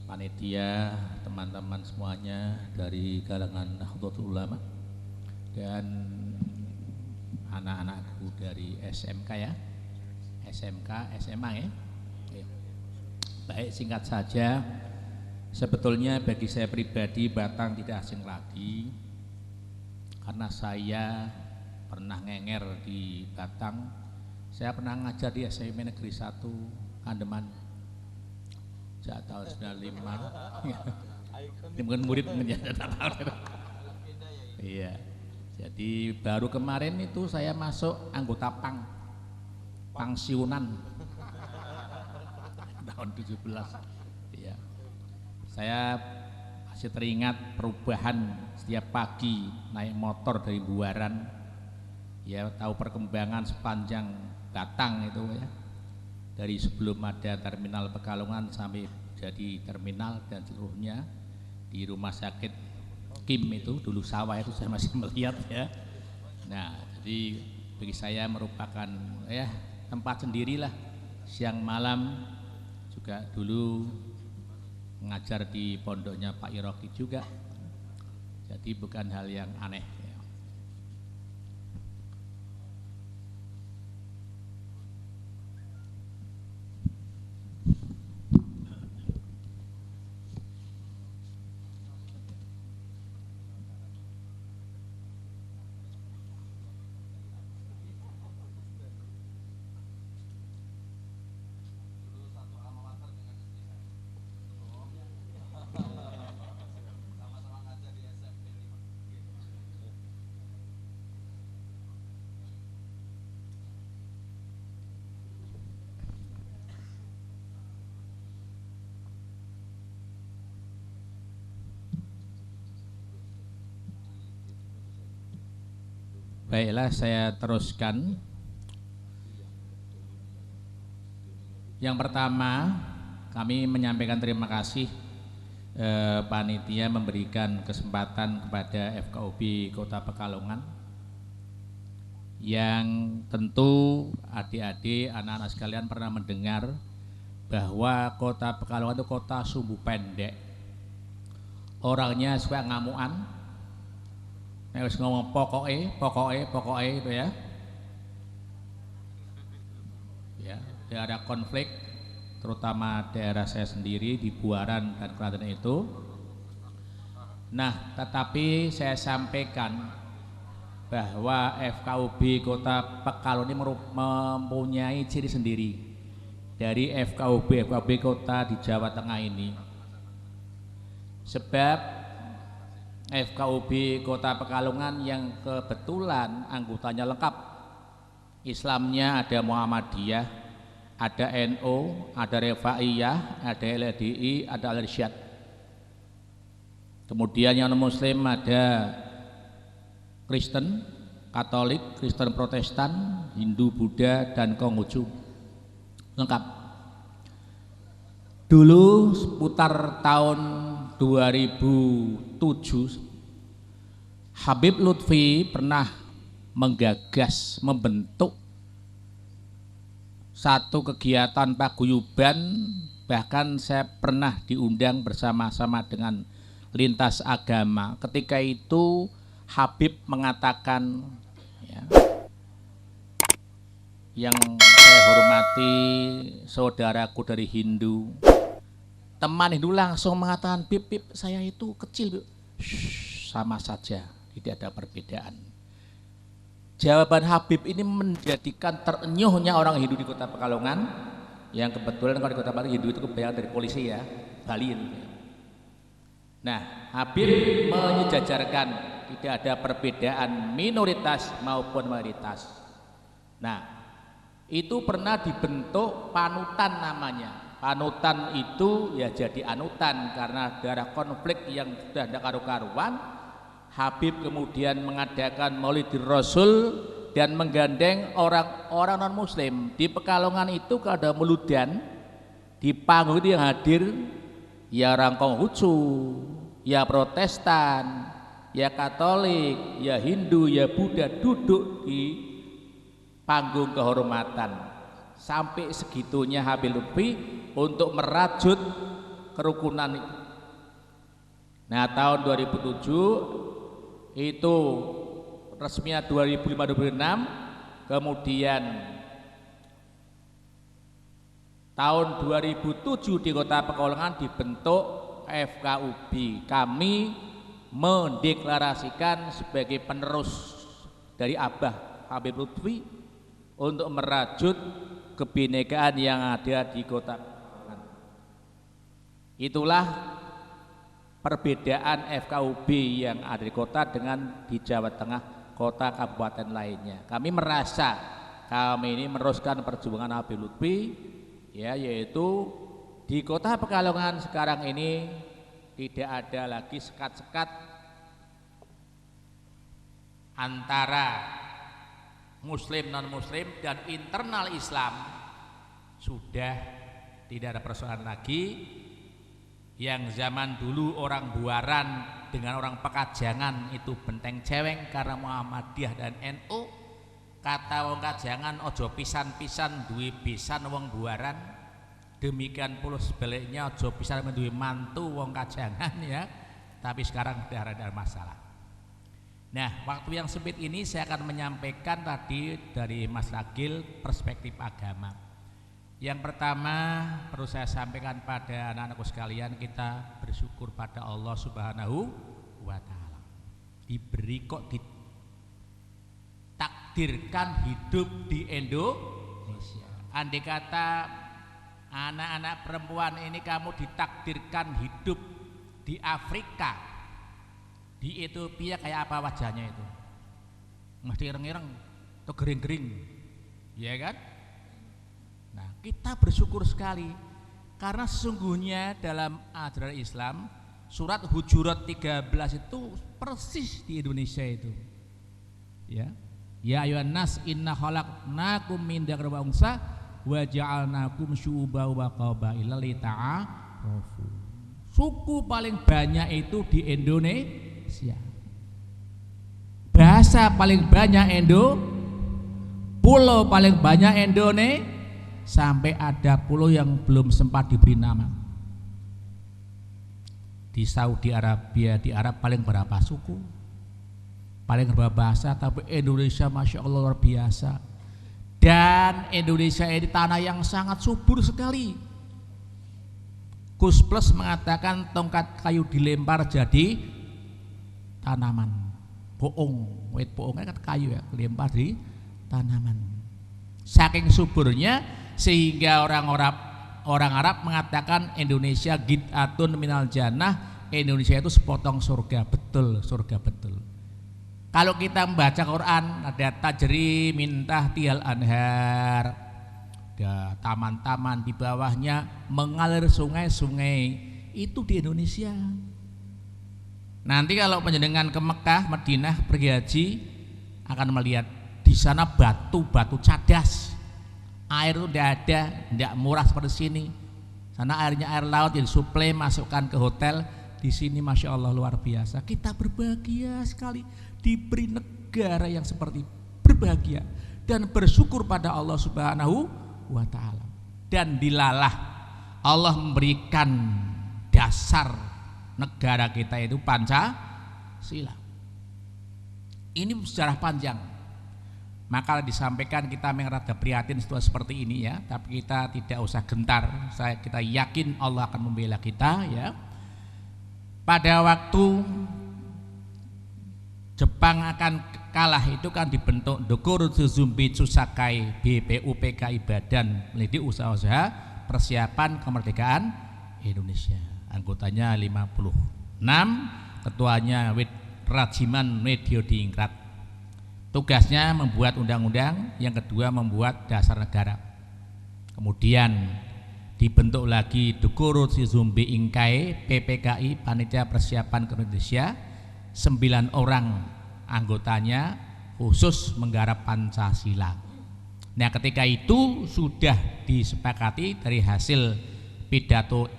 Speaker 6: panitia, teman-teman semuanya dari kalangan Nahdlatul Ulama, dan anak-anakku dari SMK ya, SMK, SMA ya. Baik, singkat saja, sebetulnya bagi saya pribadi Batang tidak asing lagi, karena saya pernah ngenger di Batang. Saya pernah ngajar di SMP Negeri 1 Kandeman sejak tahun 95. Ini bukan murid menjadi tahun. Iya. Jadi baru kemarin itu saya masuk anggota Pangsiunan tahun 17. Ya. Saya masih teringat perubahan setiap pagi naik motor dari Buaran, ya tahu perkembangan sepanjang Batang itu ya, dari sebelum ada terminal Pekalongan sampai jadi terminal dan seluruhnya, di rumah sakit Kim itu dulu sawah itu saya masih melihat ya. Nah, jadi bagi saya merupakan ya tempat sendirilah. Siang malam juga dulu mengajar di pondoknya Pak Iroki juga, jadi bukan hal yang aneh ya. Baiklah, saya teruskan. Yang pertama, kami menyampaikan terima kasih panitia memberikan kesempatan kepada FKUB Kota Pekalongan, yang tentu adik-adik, anak-anak sekalian pernah mendengar bahwa Kota Pekalongan itu kota sumbu pendek, orangnya suka ngamuan. Nek wis ngomong pokoke itu ya. Ya, daerah konflik, terutama daerah saya sendiri di Buaran dan Klaten itu. Nah, tetapi saya sampaikan bahwa FKUB Kota Pekalongan ini mempunyai ciri sendiri dari FKUB Kota di Jawa Tengah ini. Sebab FKUB Kota Pekalongan yang kebetulan anggotanya lengkap. Islamnya ada Muhammadiyah, ada NU, ada Refaiyah, ada LDI, ada Al-Irsyad. Kemudian yang non muslim ada Kristen, Katolik, Kristen Protestan, Hindu, Buddha, dan Konghucu. Lengkap. Dulu seputar tahun 2007 Habib Lutfi pernah menggagas, membentuk satu kegiatan paguyuban, bahkan saya pernah diundang bersama-sama dengan lintas agama. Ketika itu Habib mengatakan, ya, yang saya hormati saudaraku dari Hindu, teman Hindu langsung mengatakan, Bib, saya itu kecil, Bib. Sama saja, tidak ada perbedaan. Jawaban Habib ini menjadikan terenyuhnya orang Hindu di Kota Pekalongan, yang kebetulan kalau di Kota Pekalongan Hindu itu kebanyakan dari polisi ya, Bali itu. Nah, Habib menyejajarkan tidak ada perbedaan minoritas maupun mayoritas. Nah, itu pernah dibentuk panutan namanya. Panutan itu ya jadi anutan karena ada konflik yang sudah tidak karu-karuan. Habib kemudian mengadakan Maulidir Rasul dan menggandeng orang-orang non muslim. Di Pekalongan itu kalau ada meludan di panggung itu yang hadir ya orang Konghucu, ya Protestan, ya Katolik, ya Hindu, ya Buddha duduk di panggung kehormatan. Sampai segitunya Habib Lutfi untuk merajut kerukunan itu. Nah, tahun 2007 itu resminya 2005-2006, kemudian tahun 2007 di Kota Pekalongan dibentuk FKUB. Kami mendeklarasikan sebagai penerus dari Abah Habib Lutfi untuk merajut kebinekaan yang ada di Kota Pekalongan. Itulah perbedaan FKUB yang ada di kota dengan di Jawa Tengah, kota kabupaten lainnya. Kami merasa kami ini meneruskan perjuangan Habib Lutfi, ya, yaitu di Kota Pekalongan sekarang ini tidak ada lagi sekat-sekat antara muslim non muslim dan internal Islam. Sudah tidak ada persoalan lagi. Yang zaman dulu orang Buaran dengan orang Pekajangan itu benteng ceweng karena Muhammadiyah dan NU. Kata wong Kajangan ojo pisan-pisan duwe pisan wong Buaran. Demikian pula sebaliknya ojo pisan duwe mantu wong Kajangan ya. Tapi sekarang tidak ada masalah. Nah, waktu yang sempit ini saya akan menyampaikan tadi dari Mas Ragil perspektif agama. Yang pertama perlu saya sampaikan pada anak-anakku sekalian, kita bersyukur pada Allah Subhanahu wa Ta'ala. Diberi kok ditakdirkan hidup di Indonesia. Andai kata anak-anak perempuan ini kamu ditakdirkan hidup di Afrika, di Ethiopia, kayak apa wajahnya itu? Mesti ireng-ireng atau gering-gering, ya kan? Nah, kita bersyukur sekali karena sesungguhnya dalam ajaran Islam surat Hujurat 13 itu persis di Indonesia itu. Ya. Ya ayyuhan nas inna khalaqnakum min dzakarin wa unsa wa ja'alnakum syu'uban wa qabaila lita'arafu. Suku paling banyak itu di Indonesia. Bahasa paling banyak pulau paling banyak Indonesia. Sampai ada pulau yang belum sempat diberi nama. Di Saudi Arabia, di Arab paling berapa suku, paling berapa bahasa, tapi Indonesia Masya Allah luar biasa. Dan Indonesia ini tanah yang sangat subur sekali. Gus Plus mengatakan tongkat kayu dilempar jadi tanaman. Bohong, wait bohong kan kayu ya, dilempar di tanaman. Saking suburnya sehingga orang Arab mengatakan Indonesia gid'atun minal jannah, Indonesia itu sepotong surga. Betul, surga betul. Kalau kita membaca Quran ada tajri min tahtihal anhar, ada taman-taman di bawahnya mengalir sungai-sungai, itu di Indonesia. Nanti kalau penjenengan ke Mekah, Madinah pergi haji akan melihat di sana batu-batu cadas. Air itu tidak ada, tidak murah seperti sini. Sana airnya air laut yang disuplai masukkan ke hotel. Di sini Masya Allah luar biasa. Kita berbahagia sekali diberi negara yang seperti berbahagia dan bersyukur pada Allah Subhanahu wa Ta'ala. Dan dilalah Allah memberikan dasar negara kita itu Pancasila. Ini sejarah panjang. Maka disampaikan kita mengerada prihatin situasi seperti ini ya, tapi kita tidak usah gentar. Kita yakin Allah akan membela kita ya. Pada waktu Jepang akan kalah itu kan dibentuk Dokuro Tsuzumbi Tsusakai BPUPKI Badan Peneliti Usaha-usaha Persiapan Kemerdekaan Indonesia. Anggotanya 56, ketuanya Rajiman Mediodingrat. Tugasnya membuat undang-undang, yang kedua membuat dasar negara. Kemudian dibentuk lagi Dokuro Tsuzumbi Inkai PPKI Panitia Persiapan ke Indonesia, 9 orang anggotanya khusus menggarap Pancasila. Nah ketika itu sudah disepakati dari hasil pidato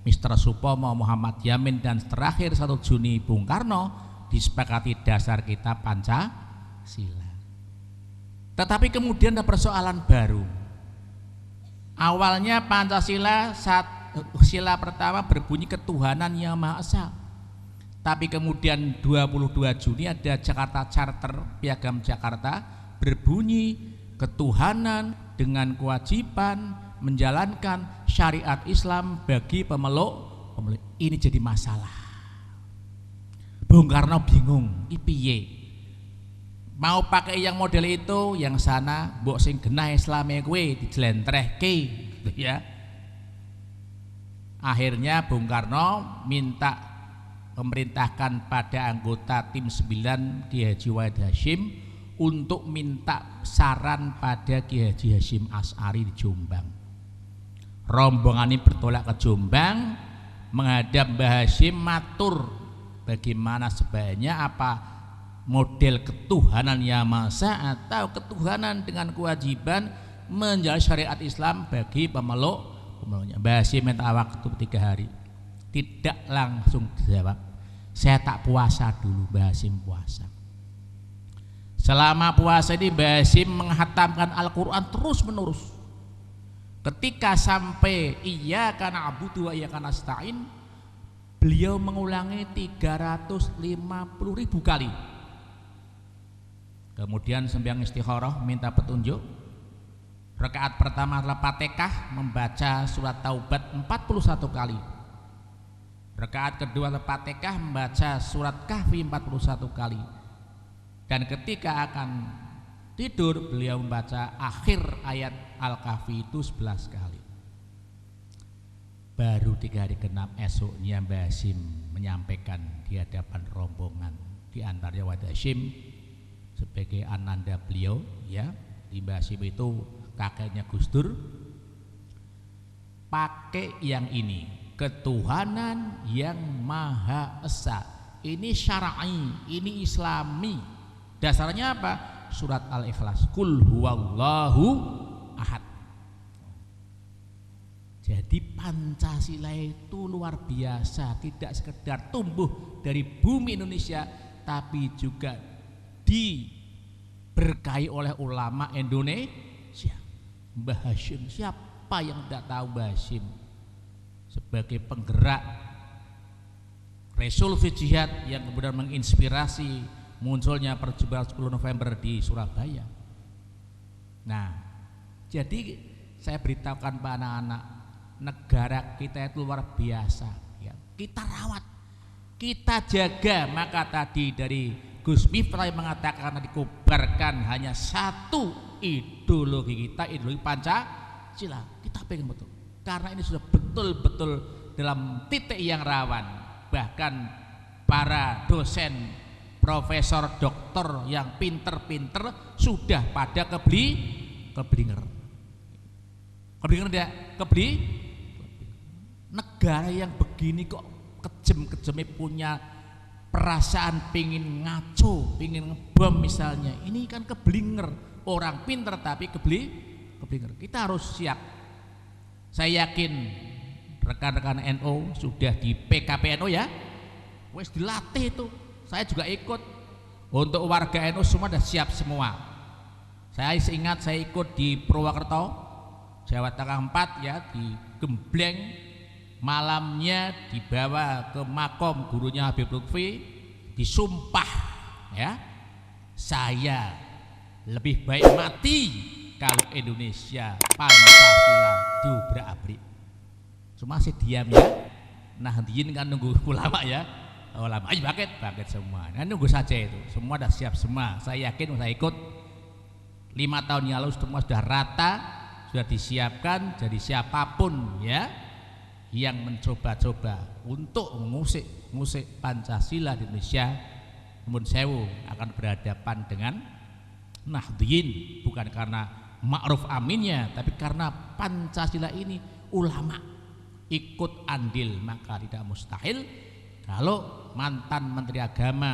Speaker 6: Mr. Supomo, Muhammad Yamin dan terakhir 1 Juni Bung Karno, disepakati dasar kita Pancasila. Tetapi kemudian ada persoalan baru. Awalnya Pancasila sila pertama berbunyi ketuhanan yang Maha Esa. Tapi kemudian 22 Juni ada Jakarta Charter Piagam Jakarta berbunyi ketuhanan dengan kewajiban menjalankan syariat Islam bagi pemeluk. Ini jadi masalah. Bung Karno bingung, piye? Mau pakai yang model itu, yang sana mbok sing genah Islame kowe dijelentrehke gitu ya. Akhirnya Bung Karno minta memerintahkan pada anggota tim 9 Ki Haji Wahid Hasyim untuk minta saran pada Ki Haji Hasyim Asy'ari di Jombang. Rombongan ini bertolak ke Jombang menghadap Mbah Hasyim matur bagaimana sebaiknya, apa model ketuhanan yang Maha Esa atau ketuhanan dengan kewajiban menjalani syariat Islam bagi pemeluknya. Mbah Hasyim minta waktu 3 hari. Tidak langsung dijawab. Saya tak puasa dulu. Mbah Hasyim puasa. Selama puasa ini Mbah Hasyim menghatamkan Al-Quran terus menerus. Ketika sampai iyyaka na'budu wa iyyaka nasta'in, beliau mengulangi 350.000 kali. Kemudian sembahyang istikharah minta petunjuk. Rakaat pertama adalah Fatihah, membaca surat Taubat 41 kali. Rakaat kedua adalah Fatihah, membaca surat Kahfi 41 kali. Dan ketika akan tidur beliau membaca akhir ayat Al-Kahfi itu 11 kali. Baru 3 hari genap esoknya Mbah Hasyim menyampaikan di hadapan rombongan, di antaranya Wahid Hasyim sebagai ananda beliau ya. Di Mbah Hasyim itu kakeknya Gus Dur, pakai yang ini, ketuhanan yang Maha Esa. Ini syar'i, ini islami. Dasarnya apa? Surat Al-Ikhlas, Qul huwallahu ahad. Jadi Pancasila itu luar biasa, tidak sekedar tumbuh dari bumi Indonesia, tapi juga diberkahi oleh ulama Indonesia. Mbah Hasyim, siapa yang tidak tahu Mbah Hasyim sebagai penggerak Resul fi Jihad yang kemudian menginspirasi munculnya perjumpaan 10 November di Surabaya. Nah, jadi saya beritahukan Pak anak-anak, negara kita itu luar biasa ya. Kita rawat, kita jaga. Maka tadi dari Gus Miftah yang mengatakan dikubarkan hanya satu ideologi kita, ideologi Pancasila. Kita pengen betul, karena ini sudah betul-betul dalam titik yang rawan. Bahkan para dosen, profesor, doktor yang pinter-pinter sudah pada keblinger tidak? Negara yang begini kok kejem-kejemnya punya perasaan pingin ngaco, pingin ngebom misalnya, ini kan keblinger, orang pinter tapi keblinger. Kita harus siap. Saya yakin rekan-rekan NU sudah di PKPNU ya, wes dilatih itu. Saya juga ikut. Untuk warga NU semua sudah siap semua. Saya ingat saya ikut di Purwokerto, Jawa Tengah 4 ya, di Gembleng. Malamnya dibawa ke makom gurunya Habib Lutfi, disumpah ya, saya lebih baik mati kalau Indonesia Pancasila diobrak-abrik. Cuma masih diam ya. Nah, hadirin kan nunggu ulama ya. Ulama ayo bangkit semua. Nah, nunggu saja itu. Semua sudah siap semua. Saya yakin saya ikut 5 tahun yang lalu semua sudah rata, sudah disiapkan. Jadi siapapun ya yang mencoba-coba untuk mengusik Pancasila di Indonesia, Nuwun Sewu, akan berhadapan dengan Nahdliyin, bukan karena ma'ruf aminnya, tapi karena Pancasila ini ulama ikut andil. Maka tidak mustahil kalau mantan Menteri Agama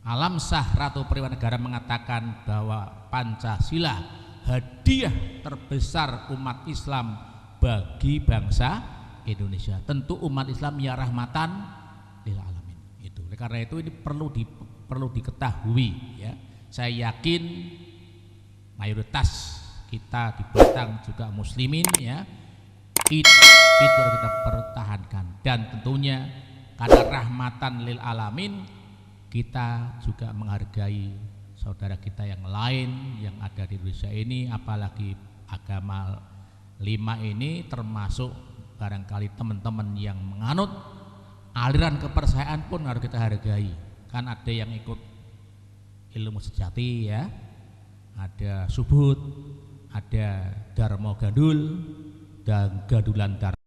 Speaker 6: Alamsyah Ratu Periwanegara mengatakan bahwa Pancasila hadiah terbesar umat Islam bagi bangsa Indonesia. Tentu umat Islam ya rahmatan lil alamin. Itu. Karena itu ini perlu diketahui ya. Saya yakin mayoritas kita di Batang juga muslimin ya. Itu harus kita pertahankan, dan tentunya karena rahmatan lil alamin kita juga menghargai saudara kita yang lain yang ada di Indonesia ini, apalagi agama 5 ini, termasuk barangkali teman-teman yang menganut aliran kepercayaan pun harus kita hargai. Kan ada yang ikut ilmu sejati ya, ada subut, ada Darmo Gandul dan Gadulan Dharma.